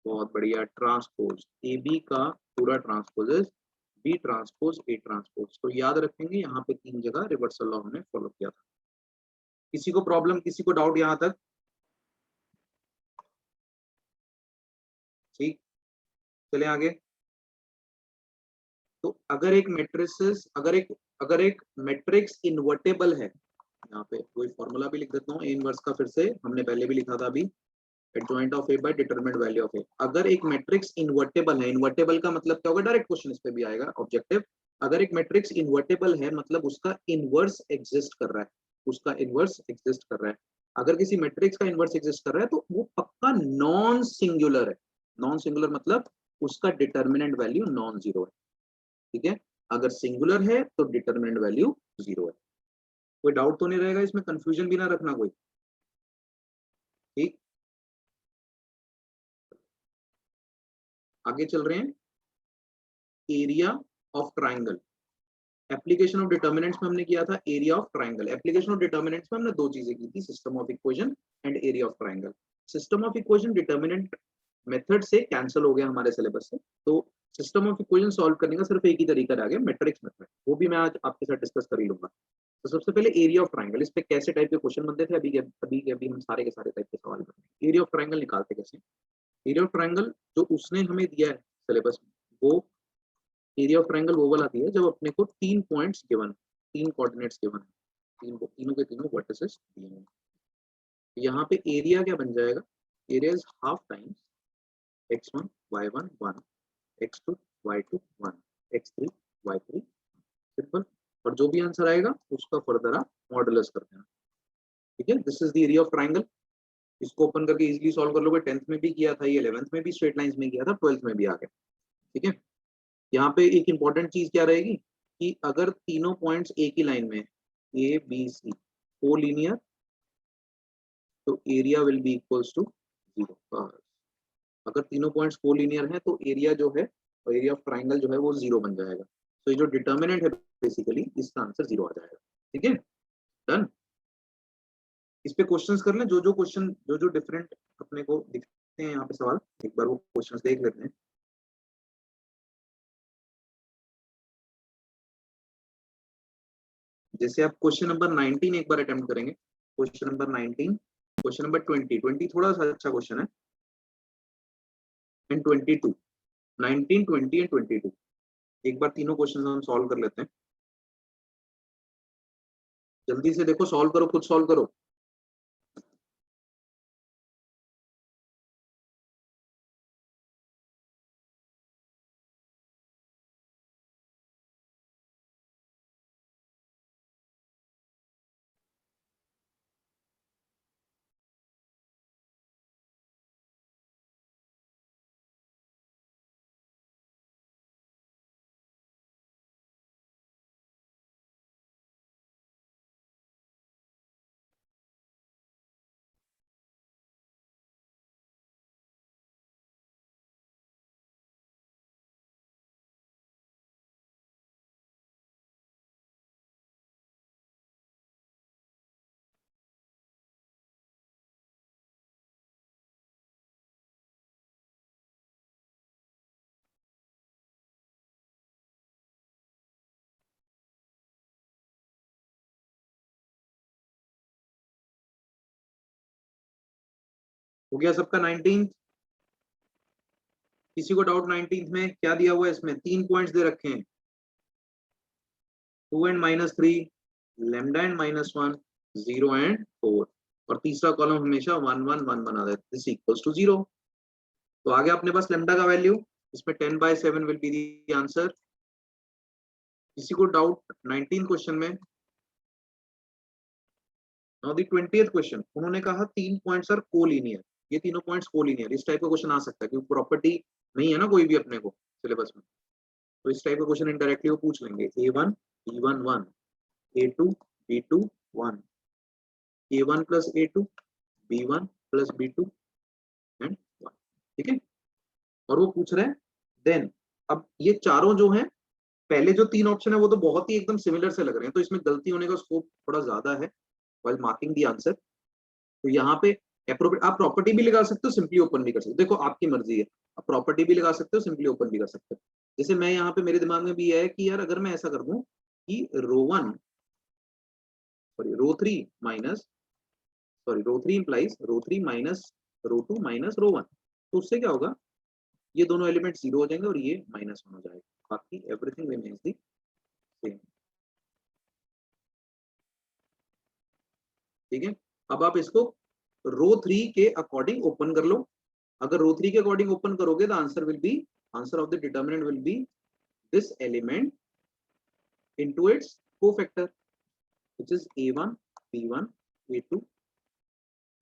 बहुत बढ़िया, ट्रांसपोज, ए बी का पूरा transpose is B transpose A transpose. तो याद रखेंगे यहाँ पे 3 जगह रिवर्सल लॉ हमने फॉलो किया था। किसी को प्रॉब्लम, किसी को डाउट यहाँ तक? ठीक, चले आगे। तो अगर एक मैट्रिक्स, अगर एक मैट्रिक्स इन्वर्टेबल है, यहाँ पे कोई फॉर्मूला भी लिख देता हूँ, ए इनवर्स का फिर से हमने पहले भी लिखा था अभी, adjoint of A by determinant value of A. अगर एक मैट्रिक्स इन्वर्टेबल है, इन्वर्टेबल का मतलब क्या होगा, डायरेक्ट क्वेश्चन इस पे भी आएगा, ऑब्जेक्टिव। अगर एक मैट्रिक्स इन्वर्टेबल है मतलब उसका इनवर्स एग्जिस्ट कर रहा है, उसका इनवर्स एग्जिस्ट कर रहा है। अगर किसी मैट्रिक्स का इनवर्स एग्जिस्ट कर रहा है तो वो पक्का नॉन सिंगुलर है। नॉन सिंगुलर मतलब उसका डिटरमिनेंट वैल्यू नॉन जीरो है। ठीक है, अगर सिंगुलर है तो डिटरमिनेंट वैल्यू 0 है। कोई डाउट तो नहीं रहेगा इसमें, कंफ्यूजन भी ना रखना कोई, ठीक। आगे चल रहे हैं, area of triangle. Application of determinants में हमने किया था area of triangle. Application of determinants में हमने दो चीजें की थी, system of equation and area of triangle. System of equation determinant method से कैंसिल हो गया हमारे सिलेबस से, तो सिस्टम ऑफ इक्वेशन सॉल्व करने का सिर्फ एक ही तरीका रह गया, मैट्रिक्स मेथड। वो भी मैं आज आपके साथ डिस्कस कर ही लूंगा। तो सबसे पहले एरिया ऑफ ट्राइंगल, इस पे कैसे टाइप के क्वेश्चन बनते थे, अभी हम सारे के सारे टाइप के सवाल करेंगे। एरिया ऑफ ट्राइंगल निकालते कैसे, एरिया ऑफ ट्राइंगल जो उसने हमें दिया है सिलेबस में, वो एरिया ऑफ ट्राइंगल वो वाला दिया है जब अपने को 3 पॉइंट्स गिवन, 3 कोऑर्डिनेट्स गिवन, तीनों के तीनों वर्टिसेस दिए हैं। यहाँ पे एरिया क्या बन जाएगा, area is half times x1 y1 1 x2 y2 1 x3 y3, simple. और जो भी आंसर आएगा उसका फर्दर आप मॉडुलस कर देना, ठीक है। This is the area of triangle. इसको ओपन करके इजीली सॉल्व कर लोगे, 10th में भी किया था ये, 11th में भी स्ट्रेट लाइंस में किया था, 12th में भी आ गया, ठीक है। यहाँ पे एक इंपॉर्टेंट चीज क्या रहेगी कि अगर तीनों पॉइंट्स एक ही लाइन में ए बी सी कोलिनियर, तो area will be equals to 0। अगर तीनों पॉइंट्स कोलिनियर हैं तो एरिया जो है, एरिया ऑफ ट्राइंगल जो है वो 0 बन जाएगा। तो ये जो डिटर्मिनेंट है बेसिकली इसका आंसर 0 आ जाएगा, ठीक है। डन। इस पे क्वेश्चंस कर लें, जो क्वेश्चन जो डिफरेंट अपने को दिखते हैं यहाँ पे सवाल, एक बार वो क्वेश्चंस देख लेते हैं। जैसे आप क्वेश्चन नंबर 19 एक बार अटेम्प्ट करेंगे, क्वेश्चन नंबर 19, क्वेश्चन नंबर 20 थोड़ा सा अच्छा क्वेश्चन है, एंड 22, 19 20 एंड 22, एक बार तीनों क्वेश्चन हम सॉल्व कर लेते हैं। जल्दी से देखो, सॉल्व करो, खुद सॉल्व करो। हो गया सबका 19? किसी को डाउट 19 में क्या दिया हुआ है? इसमें 3 पॉइंट्स दे रखे हैं, 2 एंड -3, लैम्डा एंड -1, 0 एंड 4, और तीसरा कॉलम हमेशा 1 1 1 बना देते, दिस इक्वल्स टू 0। तो आ गया अपने पास लैम्डा का वैल्यू, इसमें 10/7 विल बी द आंसर। किसी को डाउट 19 क्वेश्चन में? नाउ द 20th क्वेश्चन, उन्होंने कहा 3 पॉइंट्स आर कोलिनियर, ये तीनों पॉइंट्स कोलिनियर। इस टाइप का क्वेश्चन आ सकता है क्योंकि प्रॉपर्टी नहीं है ना कोई भी अपने को सिलेबस में, तो इस टाइप का क्वेश्चन इंडायरेक्टली वो पूछ लेंगे। a1 b1 1, a2 b2 1, a1 plus a2 b1 plus b2 and 1, ठीक है। और वो पूछ रहे हैं देन, अब ये चारों जो हैं, पहले जो 3 ऑप्शन है वो तो बहुत ही एकदम सिमिलर से लग रहे हैं, तो इसमें गलती होने का स्कोप थोड़ा ज्यादा है व्हाइल मार्किंग द आंसर। तो यहाँ पे आप प्रॉपर्टी भी लगा सकते हो, सिंपली ओपन भी कर सकते हो, देखो आपकी मर्जी है। आप प्रॉपर्टी भी लगा सकते हो, सिंपली ओपन भी कर सकते हो। जैसे मैं यहाँ पे, मेरे दिमाग में भी है कि यार अगर मैं ऐसा कर दूं कि रो 3 इंप्लाइज रो 3 माइनस रो 2 माइनस रो 1, तो उससे क्या होगा, ये दोनों एलिमेंट 0 हो जाएंगे और ये -1 हो जाएगा, बाकी एवरीथिंग रिमेन्स द सेम, ठीक है। अब आप इसको रो 3 के अकॉर्डिंग ओपन कर लो। अगर रो 3 के अकॉर्डिंग ओपन करोगे, the answer of the determinant will be this element into its cofactor, which is a1 b1 a2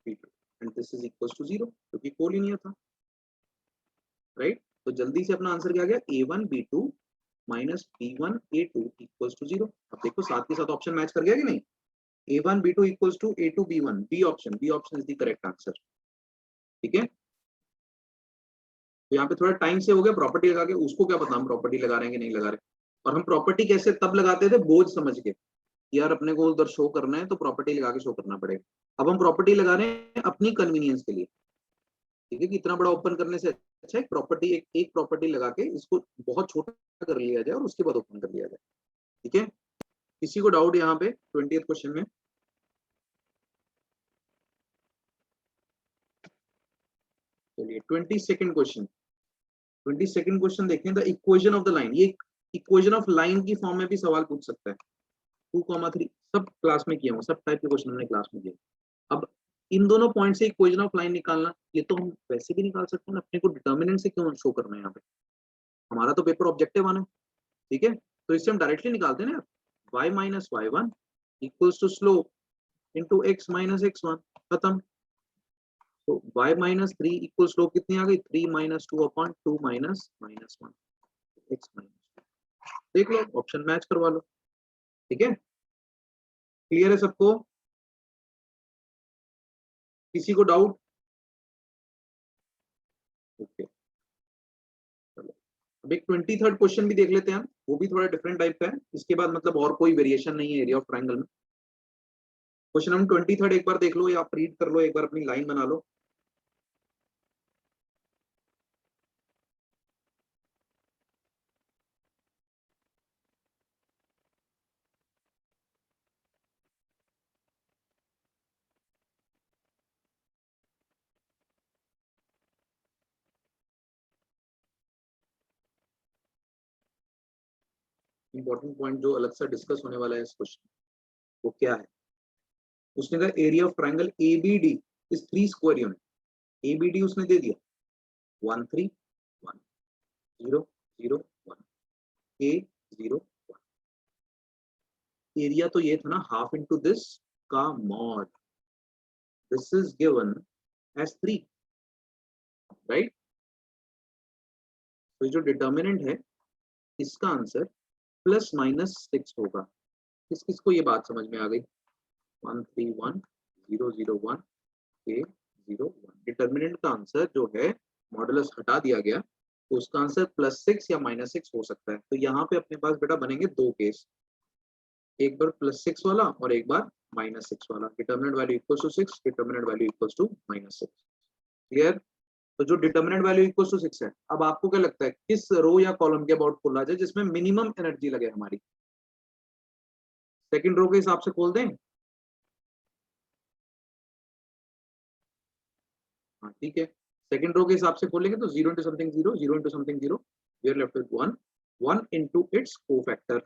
b2, and this is equals to 0, क्योंकि कोलिनियर था, राइट। तो जल्दी से अपना आंसर क्या आ गया, a1 b2 minus B1 A2 equals to 0। अब देखो साथ के साथ ऑप्शन मैच कर गया कि नहीं, A1 B2 equals to A2 B1, B option is the correct answer. ठीक है, तो यहाँ पे थोड़ा टाइम से हो गया प्रॉपर्टी लगा के, उसको क्या पता हम प्रॉपर्टी लगा रहे हैं कि नहीं लगा रहे। और हम प्रॉपर्टी कैसे तब लगाते थे, बोझ समझ के, यार अपने को उधर शो करना है तो प्रॉपर्टी लगा के शो करना पड़ेगा। अब हम प्रॉपर्टी लगा रहे हैं अपनी कन्वीनियंस के लिए, ठीक है, कि इतना बड़ा ओपन करने से अच्छा है प्रॉपर्टी एक प्रॉपर्टी लगा के इसको बहुत छोटा कर लिया जाए और उसके बाद ओपन कर लिया जाए। ठीक है, किसी को डाउट यहाँ पे 20th क्वेश्चन में? चलिए 22nd क्वेश्चन। 22nd क्वेश्चन देखें, the equation of the line. ये इक्वेशन ऑफ लाइन की फॉर्म में भी सवाल पूछ सकता है। 2,3 सब क्लास में किया हुआ, सब टाइप के क्वेश्चन हमने क्लास में किए। अब इन दोनों पॉइंट से इक्वेशन ऑफ लाइन निकालना, ये तो हम वैसे भी निकाल सकते हैं, अपने को डिटर्मिनेंट से क्यों शो करना है यहाँ पे, हमारा तो पेपर ऑब्जेक्टिव आना है। ठीक है, तो इससे हम डायरेक्टली निकालते हैं ना, y minus y1 equals to slope into x minus x1, खत्म। तो y माइनस 3 इक्वल स्लोप कितनी आ गई, 3 minus 2 upon 2 minus minus 1, x minus. देख लो, ऑप्शन मैच करवा लो। ठीक है, क्लियर है सबको, किसी को डाउट? ओके, चलो अब एक 23rd क्वेश्चन भी देख लेते हैं हम, वो भी थोड़ा डिफरेंट टाइप का है। इसके बाद मतलब और कोई वेरिएशन नहीं है एरिया ऑफ ट्रायंगल में। क्वेश्चन नंबर 23rd एक बार देख लो या आप रीड कर लो, एक बार अपनी लाइन बना लो। इंपॉर्टेंट पॉइंट जो अलग से डिस्कस होने वाला है इस क्वेश्चन, वो क्या है? उसने कहा area of triangle ABD is 3 square unit. ABD उसने दे दिया 1 3 1 0 0 1 A 0 1। एरिया तो ये था ना, हाफ इनटू दिस का mod, this is given as 3, right. तो जो डिटर्मिनेंट है इसका आंसर प्लस माइनस 6 होगा। किसको ये बात समझ में आ गई? 1 3 1 0 0 1 A 0 1। डिटर्मिनेंट का आंसर जो है मॉडुलस हटा दिया गया, तो उसका आंसर +6 या -6 हो सकता है। तो यहाँ पे अपने पास बेटा बनेंगे दो केस, एक बार +6 वाला और एक बार -6 वाला। Determinant value equals to 6, determinant value equals to -6। Clear? तो जो डिटर्मिनेंट वैल्यू इक्वल्स टू 6 है, अब आपको क्या लगता है किस रो या कॉलम के अबाउट खोला जाए जिसमें मिनिमम एनर्जी लगे हमारी? सेकंड रो के हिसाब से खोल दें? हाँ ठीक है, सेकंड रो के हिसाब से खोलेंगे तो 0 into something 0, 0 into something 0, we are left with 1, 1 into its cofactor.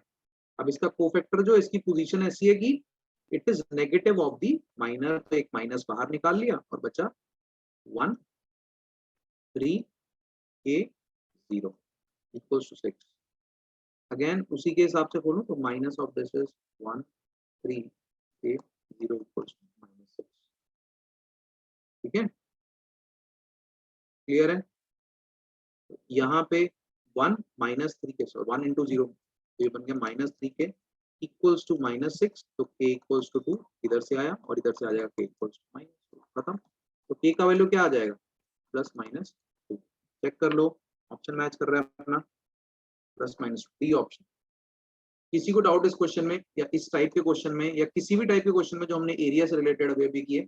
अब इसका कोफैक्टर जो इसकी पोजीशन ऐसी है कि it is negative of the minor, तो एक माइनस बाहर निकाल लिया और बचा 1 3 A 0 इक्वल्स टू 6। अगेन उसी के हिसाब से खोलो तो minus of this is 1 3 A 0 equals to -6। ठीक है, क्लियर है? यहाँ पे 1 -3 के 1 into 0, तो ये बन गया -3 के इक्वल्स टू -6, तो k इक्वल्स टू 2 इधर से आया और इधर से आ जाएगा k इक्वल्स टू -2, खत्म। तो k का वैल्यू क्या आ जाएगा, +-2। चेक कर लो, ऑप्शन मैच कर रहा है अपना, +-2 डी ऑप्शन। किसी को डाउट इस क्वेश्चन में या इस टाइप के क्वेश्चन में या किसी भी टाइप के क्वेश्चन में जो हमने एरिया से रिलेटेड अभी भी किए?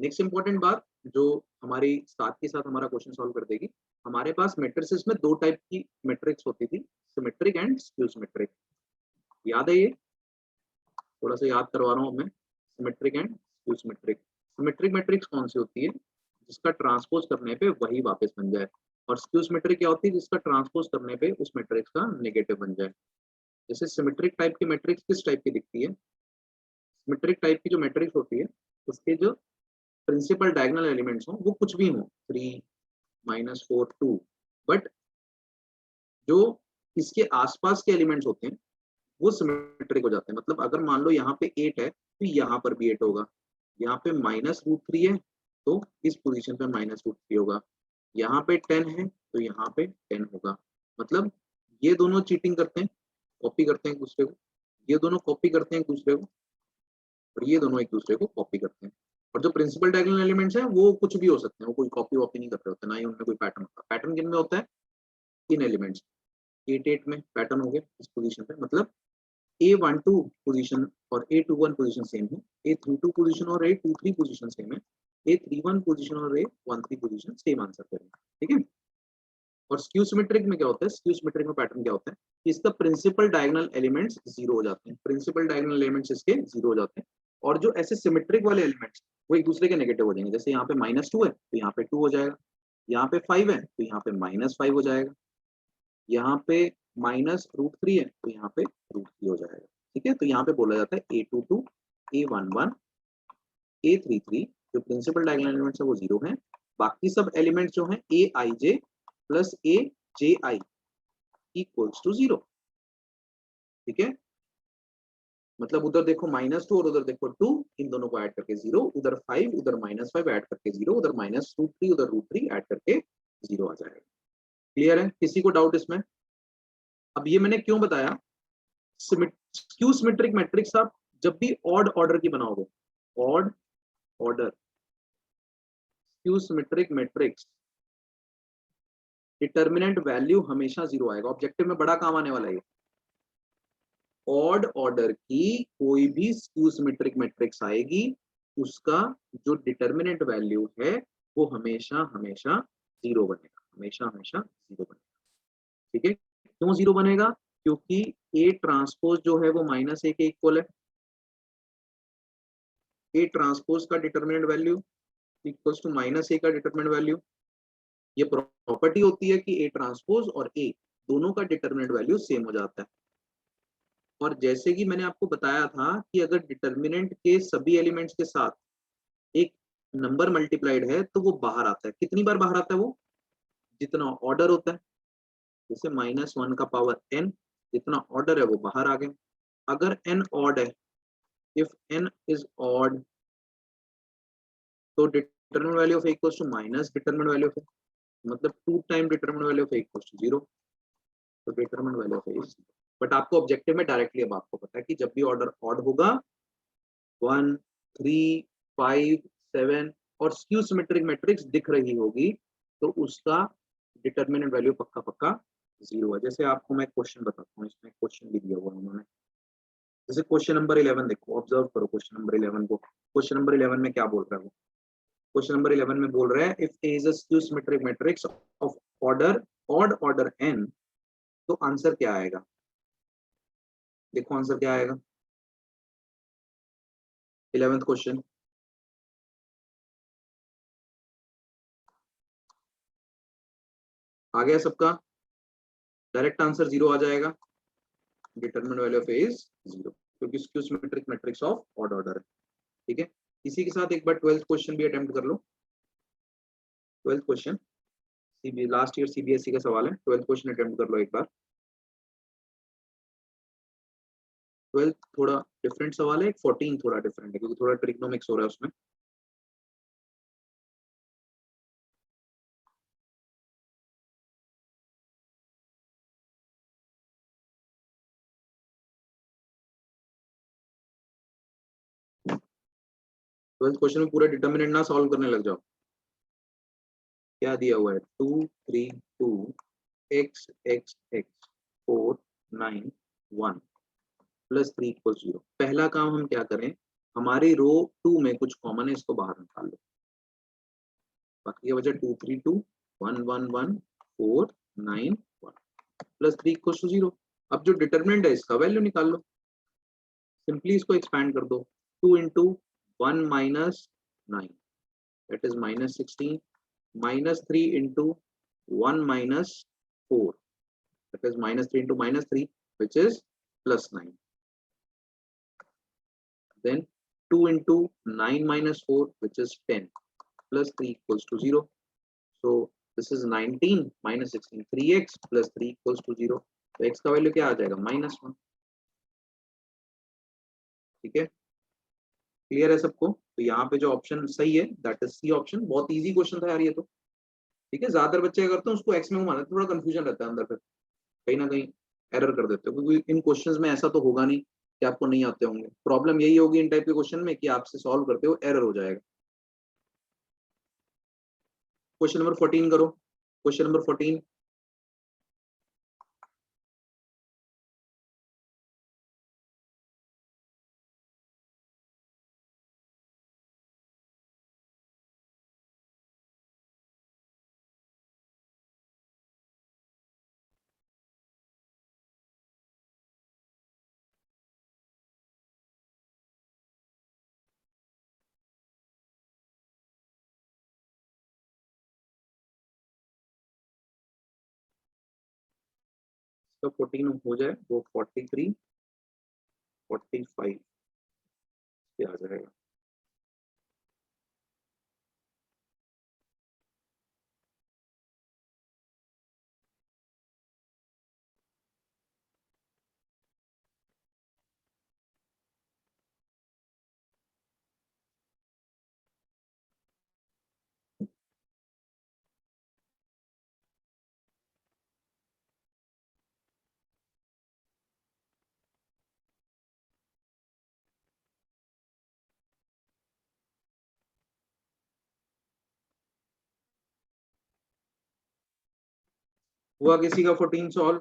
नेक्स्ट इंपॉर्टेंट बात जो हमारी साथ के साथ हमारा क्वेश्चन सॉल्व कर देगी, हमारे पास मैट्रिसेस में दो टाइप की मैट्रिक्स होती थी, सिमेट्रिक एंड स्क्यू सिमेट्रिक। याद है ये? थोड़ा सा याद करवा रहा हूँ मैं, symmetric and skew symmetric. Symmetric matrix कौन सी होती है? जिसका ट्रांसपोज करने पे वही वापस बन जाए। और स्क्यू सिमेट्रिक क्या होती है? जिसका ट्रांसपोज करने पे उस मैट्रिक्स का नेगेटिव बन जाए। जैसे सिमेट्रिक टाइप की मैट्रिक्स किस टाइप की दिखती है? सिमेट्रिक टाइप की जो मैट्रिक्स होती है उसके जो प्रिंसिपल डायगोनल एलिमेंट्स हो वो कुछ भी हो, 3 -4 2, बट जो इसके आसपास के एलिमेंट्स होते हैं वो सिमेट्रिक हो जाते हैं। मतलब अगर मान लो यहाँ पे 8 है तो यहाँ पर भी 8 होगा, यहाँ पे -√3 है तो इस पोजीशन पे -√3 होगा, यहाँ पे 10 है तो यहाँ पे 10 होगा। मतलब ये दोनों चीटिंग करते हैं, कॉपी करते हैं एक दूसरे को, ये दोनों कॉपी करते हैं एक दूसरे को, और ये दोनों एक दूसरे को कॉपी करते हैं। और जो प्रिंसिपल डायगोनल एलिमेंट्स हैं वो कुछ भी हो सकते हैं, वो कोई कॉपी वॉपी नहीं कर रहे होते, ना ही उनमें कोई पैटर्न होता है। पैटर्न किन में होता है? इन एलिमेंट्स। 8 में पैटर्न हो गया इस पोजीशन पे, मतलब A12 पोजीशन और A21 पोजीशन सेम है, A32 पोजीशन और A23 पोजीशन सेम है, A31 पोजीशन और A13 पोजीशन सेम आंसर करेंगे। ठीक है। और स्क्यू सिमेट्रिक में क्या होता है? स्क्यू सिमेट्रिक में पैटर्न क्या होता है कि इसका प्रिंसिपल डायगोनल एलिमेंट्स जीरो हो जाते हैं, प्रिंसिपल डायगोनल एलिमेंट्स इसके जीरो हो जाते हैं। और जो ऐसे सिमेट्रिक वाले एलिमेंट्स वो एक दूसरे के नेगेटिव हो जाएंगे। जैसे यहाँ पे -2 है तो यहाँ पे 2 हो जाएगा, यहाँ पे 5 है तो यहाँ पे -5 हो जाएगा, यहाँ पे -√3 है तो यहाँ पे √3 हो जाएगा। ठीक है। तो यहाँ पे बोला जाता है A22, A11, A33 जो प्रिंसिपल डायगोनल एलिमेंट्स है वो जीरो है, बाकी सब एलिमेंट्स जो हैं Aij plus Aji equals to 0। ठीक है। मतलब उधर देखो -2 और उधर देखो 2, इन दोनों को ऐड करके 0, उधर 5, उधर -5 ऐड करके 0, उधर -√3 उधर √3 ऐड करके 0 आ जाएगा। क्लियर है? किसी को डाउट इसमें? अब ये मैंने क्यों बताया, स्क्यू सिमेट्रिक मैट्रिक्स आप जब भी ऑड ऑर्डर की बनाओगे, odd order skew symmetric matrix, determinant value हमेशा 0 आएगा। ऑब्जेक्टिव में बड़ा काम आने वाला है। ऑड ऑर्डर की कोई भी स्क्यू सिमेट्रिक मैट्रिक्स आएगी, उसका जो डिटर्मिनेंट वैल्यू है वो हमेशा हमेशा 0 बनेगा, हमेशा हमेशा 0 बनेगा। ठीक है। क्यों 0 बनेगा? क्योंकि A ट्रांसपोज जो है वो -A के इक्वल है। A ट्रांसपोज का determinant value equals to -A का डिटर्मिनेंट वैल्यू। ये प्रॉपर्टी होती है कि A ट्रांसपोज और A दोनों का डिटर्मिनेंट वैल्यू सेम हो जाता है। और जैसे कि मैंने आपको बताया था कि अगर डिटर्मिनेंट के सभी एलिमेंट्स के साथ एक नंबर मल्टीप्लाइड है तो वो बाहर आता है। कितनी बार बाहर आता है वो? जितना ऑर्डर होता है। जैसे -1 का पावर n, जितना ऑर्डर है वो बाहर आ गया। अगर n ऑड है, इफ n इज ऑड, तो determinant value of a equals to minus determinant value of a, मतलब 2 time determinant value of a equals to 0। तो determinant value of a is 0। But आपको ऑब्जेक्टिव में directly अब आपको पता है कि जब भी ऑर्डर ऑड होगा 1, 3, 5, 7 और स्क्यू सिमेट्रिक मैट्रिक्स दिख रही होगी तो उसका डिटरमिनेंट वैल्यू पक्का पक्का 0 है। जैसे आपको मैं क्वेश्चन बताता हूँ, इसमें क्वेश्चन भी दिया हुआ है उन्होंने। जैसे क्वेश्चन नंबर 11 देखो, ऑब्जर्व करो क्वेश्चन नंबर 11 को। क्वेश्चन नंबर 11 में क्या बोल रहा है वो? क्वेश्चन नंबर 11 में बोल रहा है if A is a skew symmetric matrix of order odd order n, तो आंसर क्या आएगा? देखो आंसर क्या आएगा 11th क्वेश्चन। आ गया सबका? डायरेक्ट आंसर 0 आ जाएगा। Determinant value of A is 0 क्योंकि skew symmetric matrix of odd order है। ठीक है। इसी के साथ एक बार 12th क्वेश्चन भी अटेम्प्ट कर लो। 12th question last year CBSE का सवाल है। 12th क्वेश्चन अटेम्प्ट कर लो एक बार। 12th थोड़ा डिफरेंट सवाल है, 14 थोड़ा डिफरेंट है क्योंकि थोड़ा ट्रिग्नोमिक्स हो रहा है उसमें। ट्वेल्थ क्वेश्चन में पूरा डिटर्मिनेंट ना सॉल्व करने लग जाओ। क्या दिया हुआ है? 2, 3, 2 x x x 4, 9, 1 plus 3 equal 0। पहला काम हम क्या करें, हमारी रो 2 में कुछ कॉमन है, इसको बाहर निकाल लो। बाकी की वजह 2, 3, 2 1, 1, 1 4, 9, 1 प्लस 3 इक्वल टू 0। अब जो डिटर्मिनेंट है इसका वैल्यू निकाल लो। सिंपली इसको एक्सपैंड कर दो। 2 into 1 minus 9 that is -16, -3 into 1 minus 4 that is -3 into -3 which is +9, then 2 into 9 minus 4 which is 10 plus 3 equals to 0. So this is 19 minus 16, 3x plus 3 equals to 0. तो x का value क्या आ जाएगा? -1। ठीक है, clear है सबको? तो यहाँ पे जो ऑप्शन सही है दैट इज सी ऑप्शन। बहुत इजी क्वेश्चन था यार ये तो। ठीक है, ज्यादातर बच्चे क्या करते हैं उसको एक्स में घुमाना, थोड़ा कंफ्यूजन रहता है अंदर, फिर कहीं ना कहीं एरर कर देते हो, क्योंकि इन क्वेश्चंस में ऐसा तो होगा नहीं कि आपको नहीं आते होंगे। प्रॉब्लम यही होगी इन टाइप के क्वेश्चन में कि आपसे सॉल्व करते हो एरर हो जाएगा। क्वेश्चन नंबर 14 करो। Question number 14। तो 14 हो जाए वो 43 45 पे आ जाएगा। हुआ किसी का 14 solve?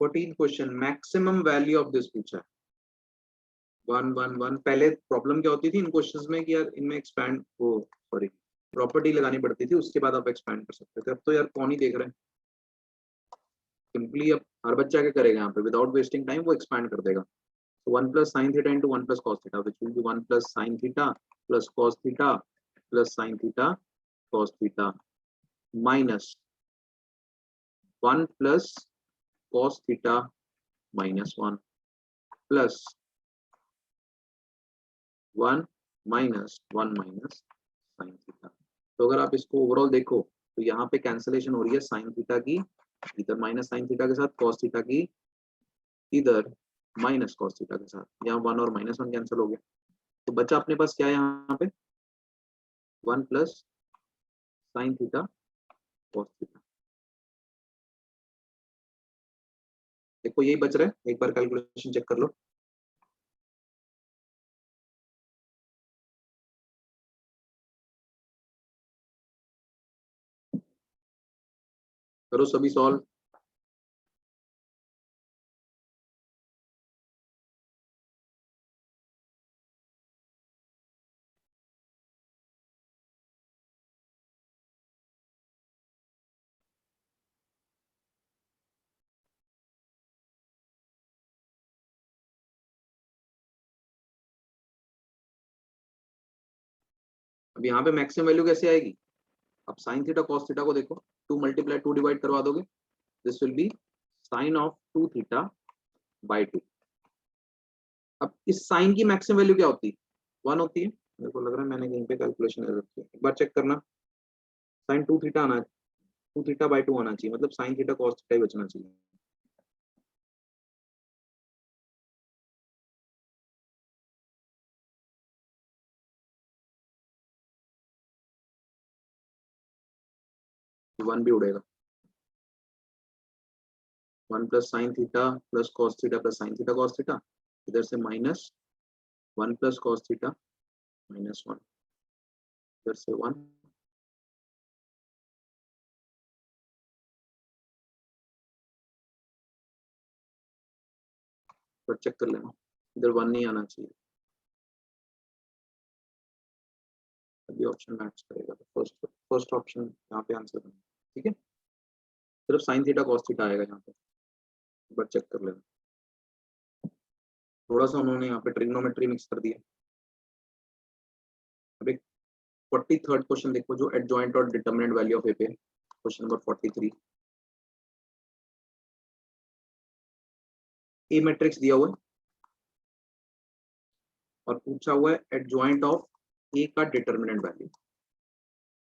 14 question, maximum value of this पूछा है 111। पहले प्रॉब्लम क्या होती थी इन क्वेश्चंस में कि यार इनमें एक्सपैंड वो सॉरी प्रॉपर्टी लगानी पड़ती थी, उसके बाद आप एक्सपैंड कर सकते थे। अब तो यार कौन ही देख रहे हैं, सिंपली अब हर बच्चा क्या करेगा यहाँ पे विदाउट वेस्टिंग टाइम वो एक्सपैंड कर देगा। So 1 plus sin theta into 1 plus cos theta, which will be 1 plus sin theta plus cos theta plus sin theta cos theta minus 1 plus cos theta minus 1 plus 1 minus 1 minus sin theta। तो अगर आप इसको overall देखो तो यहाँ पे cancellation हो रही है sin theta की इधर माइनस sin theta के साथ, cos theta की इधर माइनस cos theta के साथ। यहाँ 1 और माइनस 1 कैंसिल हो गया, तो बचा अपने पास क्या है यहाँ पे 1 plus sin theta cos theta। देखो यही बच रहा है, एक बार कैलकुलेशन चेक कर लो। करो सभी सॉल्व। अब यहाँ पे मैक्सिमम वैल्यू कैसे आएगी? अब साइन थीटा कॉस थीटा को देखो, 2 मल्टीप्लाई 2 डिवाइड करवा दोगे, this will be sine of 2 theta by 2। अब इस साइन की मैक्सिमम वैल्यू क्या होती है? 1 होती है। मेरे को लग रहा है मैंने कहीं पे कैलकुलेशन एरर किया, एक बार चेक करना। साइन 2 थीटा आना, 2 थीटा बाय 2 आना चाहिए, मतलब साइन थीटा कॉस थीटा ही बचना चाहिए। वन भी उड़ेगा। 1 plus sine theta plus cos theta plus sine theta cos theta, इधर से minus 1 plus cos theta minus 1, इधर से 1 पर चेक कर लेना, इधर 1 नहीं आना चाहिए, अभी ऑप्शन मैच करेगा तो फर्स्ट ऑप्शन यहाँ पे आंसर करना। ठीक है, सिर्फ साइन थीटा कॉस थीटा आएगा यहाँ पे, एक बार चेक कर लेना। थोड़ा सा उन्होंने यहाँ पे ट्रिग्नोमेट्री मिक्स कर दिया। अब एक 43rd क्वेश्चन देखो जो एडजॉइंट और डिटरमिनेंट वैल्यू ऑफ ए पे, क्वेश्चन नंबर 43। ए मैट्रिक्स दिया हुआ है और पूछा हुआ है एडजॉइंट ऑफ ए का डिटरमिनेंट वैल्यू।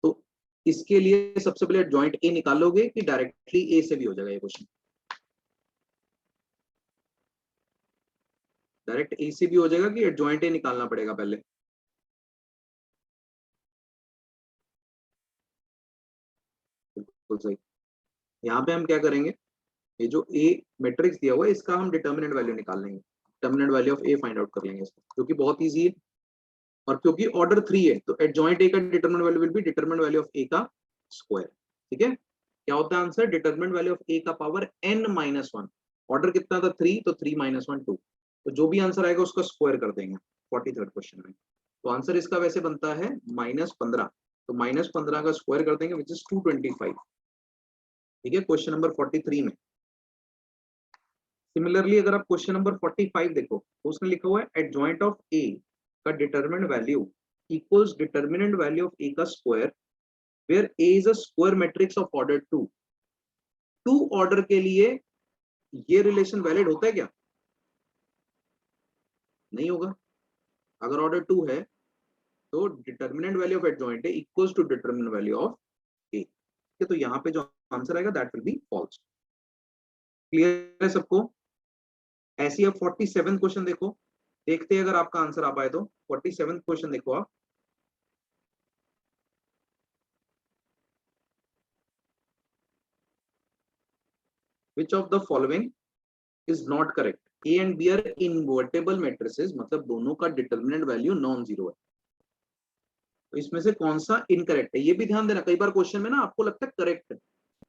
तो इसके लिए सबसे पहले एडजॉइंट ए निकालोगे कि डायरेक्टली ए से भी हो जाएगा ये क्वेश्चन? डायरेक्ट ए से भी हो जाएगा कि एडजॉइंट ए निकालना पड़ेगा पहले? बिल्कुल सही। यहाँ पे हम क्या करेंगे, ये जो ए मैट्रिक्स दिया हुआ है इसका हम डिटर्मिनेंट वैल्यू निकाल लेंगे, determinant value of A find out कर लेंगे इसको, जो कि बहुत इजी है। और क्योंकि ऑर्डर 3 है तो एडजॉइंट ए का determinant value will be determinant value of A का स्क्वायर। ठीक है, क्या होता है answer? Determinant value of A का पावर n-1। ऑर्डर कितना था? 3, तो 3 - 1 2, तो जो भी आंसर आएगा उसका स्क्वायर कर देंगे 43rd क्वेश्चन में। तो आंसर इसका वैसे बनता है -15, तो -15 का स्क्वायर कर देंगे विच इज 225। ठीक है, क्वेश्चन नंबर 43 में। सिमिलरली अगर आप क्वेश्चन नंबर 45 देखो तो उसने लिखा हुआ है एडजॉइंट ऑफ ए का determinant value equals determinant value of A का square where A is a square matrix of order 2। 2 order के लिए ये रिलेशन वैलिड होता है क्या? नहीं होगा। अगर ऑर्डर 2 है तो determinant value of adjoint A equals to determinant value of A. तो यहाँ पे जो आंसर आएगा that will be false. Clear है सबको? ऐसी अब 47 क्वेश्चन देखो, देखते हैं अगर आपका आंसर आ पाए तो। 47 क्वेश्चन देखो आप। Which of the following is not correct? A and B are invertible matrices, मतलब दोनों का डिटरमिनेंट वैल्यू नॉन जीरो है। तो इसमें से कौन सा इनकरेक्ट है? ये भी ध्यान देना, कई बार क्वेश्चन में ना आपको लगता है करेक्ट है,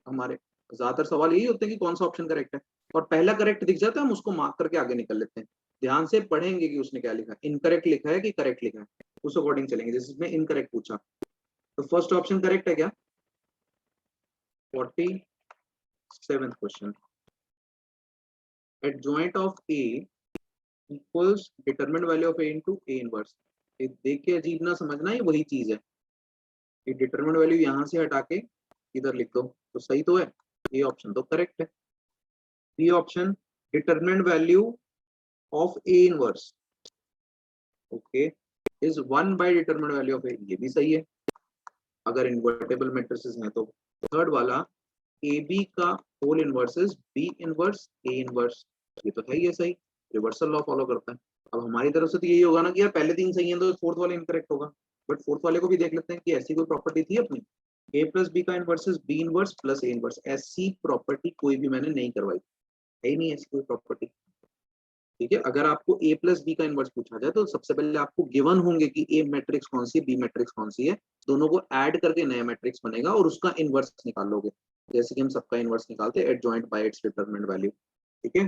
हमारे ज्यादातर सवाल यही होते हैं कि कौन सा ऑप्शन करेक्ट है, और पहला करेक्ट दिख जाता है हम उसको मार्क करके आगे निकल लेते हैं। ध्यान से पढ़ेंगे कि उसने क्या लिखा है, इनकरेक्ट लिखा है कि करेक्ट लिखा है, उस अकॉर्डिंग चलेंगे। जैसे इसमें इनकरेक्ट पूछा तो फर्स्ट ऑप्शन करेक्ट है क्या? 47th question, adjoint of A equals determinant value of A into A inverse. ये देख के अजीब ना समझना, ये वही चीज है। ये डिटरमिनेंट वैल्यू यहां से हटा के इधर लिख दो तो सही तो है, ये ऑप्शन तो करेक्ट है। B option, determinant value of A inverse okay is 1 by determinant value of A, ये भी सही है अगर इन्वर्टेबल मैट्रिसेस हैं तो। थर्ड वाला, ए बी का whole inverse is B inverse A inverse, ये तो है, ये सही, रिवर्सल लॉ फॉलो करता है। अब हमारी तरफ से तो यही होगा ना कि यार पहले 3 सही है तो फोर्थ वाला इनकरेक्ट होगा, बट फोर्थ वाले को भी देख लेते हैं कि ऐसी कोई प्रॉपर्टी थी अपनी, ए प्लस बी का inverse is B inverse plus A inverse. ऐसी प्रॉपर्टी कोई भी मैंने नहीं करवाई, है ही नहीं ऐसी कोई प्रॉपर्टी। ठीक है, अगर आपको ए प्लस बी का इनवर्स पूछा जाए तो सबसे पहले आपको गिवन होंगे कि ए मैट्रिक्स कौन सी है, बी मैट्रिक्स कौन सी है, दोनों को ऐड करके नया मैट्रिक्स बनेगा और उसका इनवर्स निकाल लोगे, जैसे कि हम सबका इनवर्स निकालते हैं adjoint bye it's determinant value. ठीक है,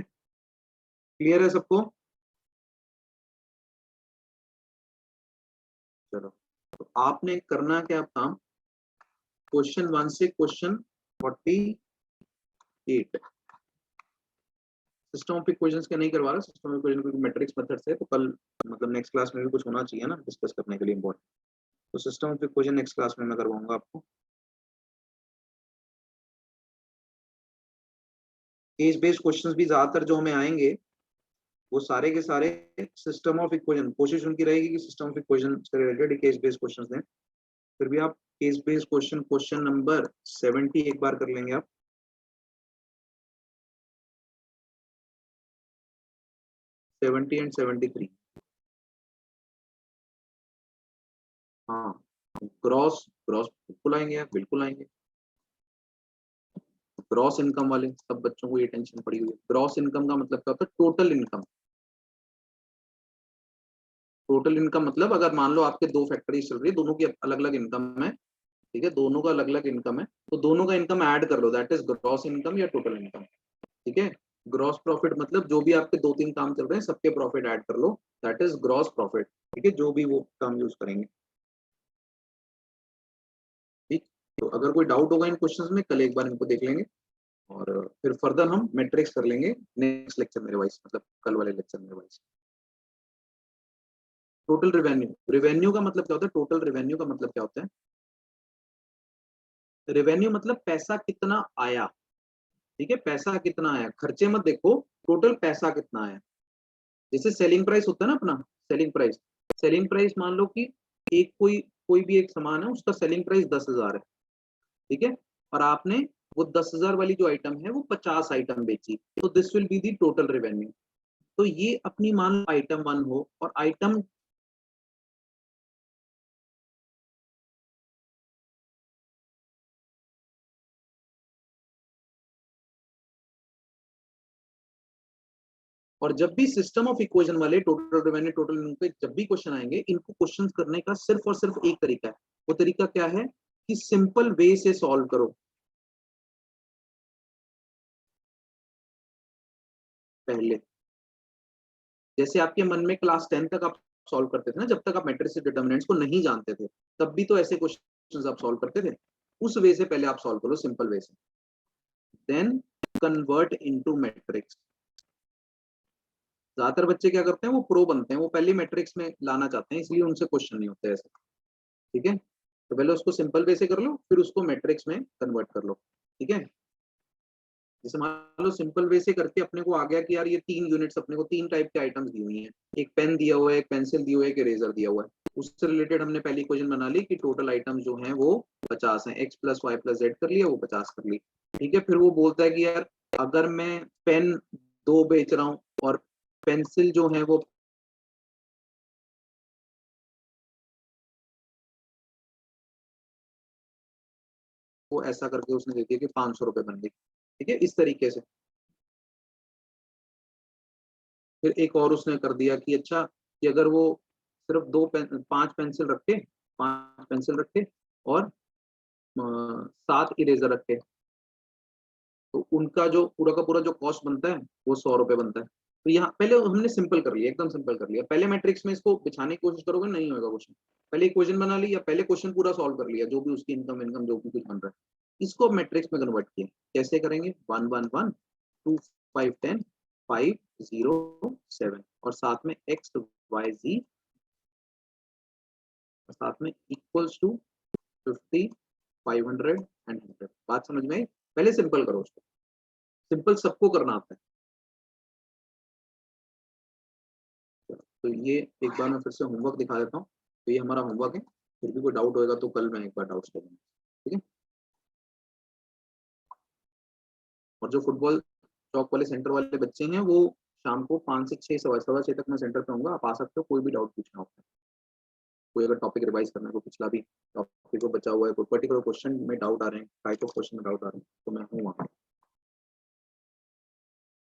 क्लियर है सबको? चलो, तो आपने करना क्या काम, क्वेश्चन 1 से क्वेश्चन 48 सिस्टम ऑफ इक्वेशंस के नहीं करवा रहा, सिस्टम ऑफ इक्वेशन क्योंकि मैट्रिक्स मेथड से, तो कल मतलब नेक्स्ट क्लास में भी कुछ होना चाहिए ना डिस्कस करने के लिए इम्पोर्टेंट, तो system of equation next class में मैं करवाऊंगा आपको। केस बेस्ड क्वेश्चंस भी ज्यादातर जो हमें आएंगे वो सारे के सारे सिस्टम ऑफ इक्वेशन, कोशिश उनकी रहेगी कि सिस्टम ऑफ इक्वेशन से रिलेटेड केस बेस्ड क्वेश्चंस दें। फिर भी आप case based question, question number 70 एक बार कर लेंगे आप, 70 एंड 73। हाँ, ग्रॉस ग्रॉस बिल्कुल आएंगे आप, बिल्कुल आएंगे। ग्रॉस इनकम वाले सब बच्चों को ये टेंशन पड़ी हुई है, ग्रॉस इनकम का मतलब क्या होता है? Total income. टोटल इनकम मतलब अगर मान लो आपके 2 फैक्ट्रीज चल रही है, दोनों की अलग अलग इनकम है, ठीक है, दोनों का अलग अलग इनकम है, तो दोनों का इनकम ऐड कर लो, दैट इज ग्रॉस इनकम या टोटल इनकम। ठीक है, ग्रॉस प्रॉफिट मतलब जो भी आपके 2-3 काम चल रहे हैं सबके प्रॉफिट ऐड कर लो, दैट इज ग्रॉस प्रॉफिट। ठीक है, जो भी वो टर्म यूज करेंगे। ठीक, तो अगर कोई डाउट होगा इन क्वेश्चंस में कल एक बार इनको देख लेंगे और फिर फर्दर हम मैट्रिक्स कर लेंगे नेक्स्ट लेक्चर में रिवाइज, मतलब कल वाले लेक्चर में रिवाइज। टोटल रेवेन्यू, रेवेन्यू का मतलब क्या होता है? टोटल रेवेन्यू का मतलब क्या होता है? रेवेन्यू मतलब पैसा कितना आया। ठीक है, पैसा कितना आया, खर्चे मत देखो, टोटल पैसा कितना आया। जैसे सेलिंग प्राइस होता है ना अपना, सेलिंग प्राइस, सेलिंग प्राइस मान लो कि एक कोई कोई भी एक सामान है उसका सेलिंग प्राइस 10,000 है, ठीक है, और आपने वो 10,000 वाली जो आइटम है वो 50 आइटम बेची, तो this will be the total revenue. तो ये अपनी मान लो आइटम 1 हो और आइटम और जब भी सिस्टम ऑफ इक्वेशन वाले टोटल रेवेन्यू टोटल इनकम पे जब भी क्वेश्चन आएंगे, इनको क्वेश्चन करने का सिर्फ और सिर्फ एक तरीका है। वो तरीका क्या है कि सिंपल वे से सॉल्व करो। पहले जैसे आपके मन में क्लास 10 तक आप सॉल्व करते थे ना, जब तक आप मैट्रिक्स डिटर्मिनेंट्स को नहीं जानते थे, तब भी तो ऐसे क्वेश्चंस आप सॉल्व करते थे। उस वे से पहले आप सॉल्व करो, सिंपल वे से, देन कन्वर्ट इनटू मैट्रिक्स। ज्यादातर बच्चे क्या करते हैं, वो प्रो बनते हैं, वो पहले मैट्रिक्स में लाना चाहते हैं, इसलिए उनसे क्वेश्चन नहीं होते ऐसे। ठीक है, तो पहले उसको सिंपल वे से कर लो, फिर उसको मैट्रिक्स में कन्वर्ट कर लो। ठीक है, जैसे मान लो सिंपल वे से करके अपने को आ गया कि यार ये 3 यूनिट्स, अपने को 3 टाइप के आइटम्स दी हुई हैं, एक पेन दिया हुआ है, एक पेंसिल दी हुई है, एक इरेजर दिया हुआ है। उससे रिलेटेड हमने पहली इक्वेशन बना ली कि टोटल आइटम्स जो हैं वो 50 हैं, x plus y plus z कर लिया, वो 50 कर ली। ठीक है, फिर वो बोलता है कि यार अगर मैं पेन 2 बेच रहा हूँ और पेंसिल जो है वो ऐसा करके उसने दे दिया कि 500 रुपए बन गई। ठीक है, इस तरीके से। फिर एक और उसने कर दिया कि अच्छा कि अगर वो सिर्फ 5 पेंसिल रखे, 5 पेंसिल रखे और 7 इरेजर रखे, तो उनका जो पूरा का पूरा जो कॉस्ट बनता है वो 100 रुपए बनता है। तो यहाँ पहले हमने सिंपल कर लिया, एकदम सिंपल कर लिया। पहले मैट्रिक्स में इसको बिछाने की कोशिश करोगे, नहीं होगा क्वेश्चन। पहले इक्वेशन बना ली, या पहले क्वेश्चन पूरा सॉल्व कर लिया, जो भी उसकी इनकम इनकम जो भी कुछ बन रहा है, इसको मैट्रिक्स में कन्वर्ट किया। कैसे करेंगे, 1 1 1 2 5 10 5 0 7 और साथ में एक्स वाई जी, साथ में इक्वल्स टू 50 500 एंड 100। बात समझ में आई? पहले सिंपल करो उसको, सिंपल सबको करना आता है। तो ये एक बार मैं फिर से होमवर्क दिखा देता हूँ। तो ये हमारा होमवर्क है, फिर भी कोई डाउट होएगा तो कल मैं एक बार डाउट्स करूँगा। ठीक है, और जो फुटबॉल चौक वाले सेंटर वाले बच्चे हैं, वो शाम को 5 से 6 सवा 6 तक मैं सेंटर पे होऊंगा। आप आ सकते हो, कोई भी डाउट पूछना होता है, कोई अगर टॉपिक रिवाइज करना है, कोई पिछला भी टॉपिक को बचा हुआ है, कोई पर्टिकुलर क्वेश्चन में डाउट आ रहे हैं, टाइप ऑफ क्वेश्चन में डाउट आ रहे हैं, तो मैं हूँ वहाँ।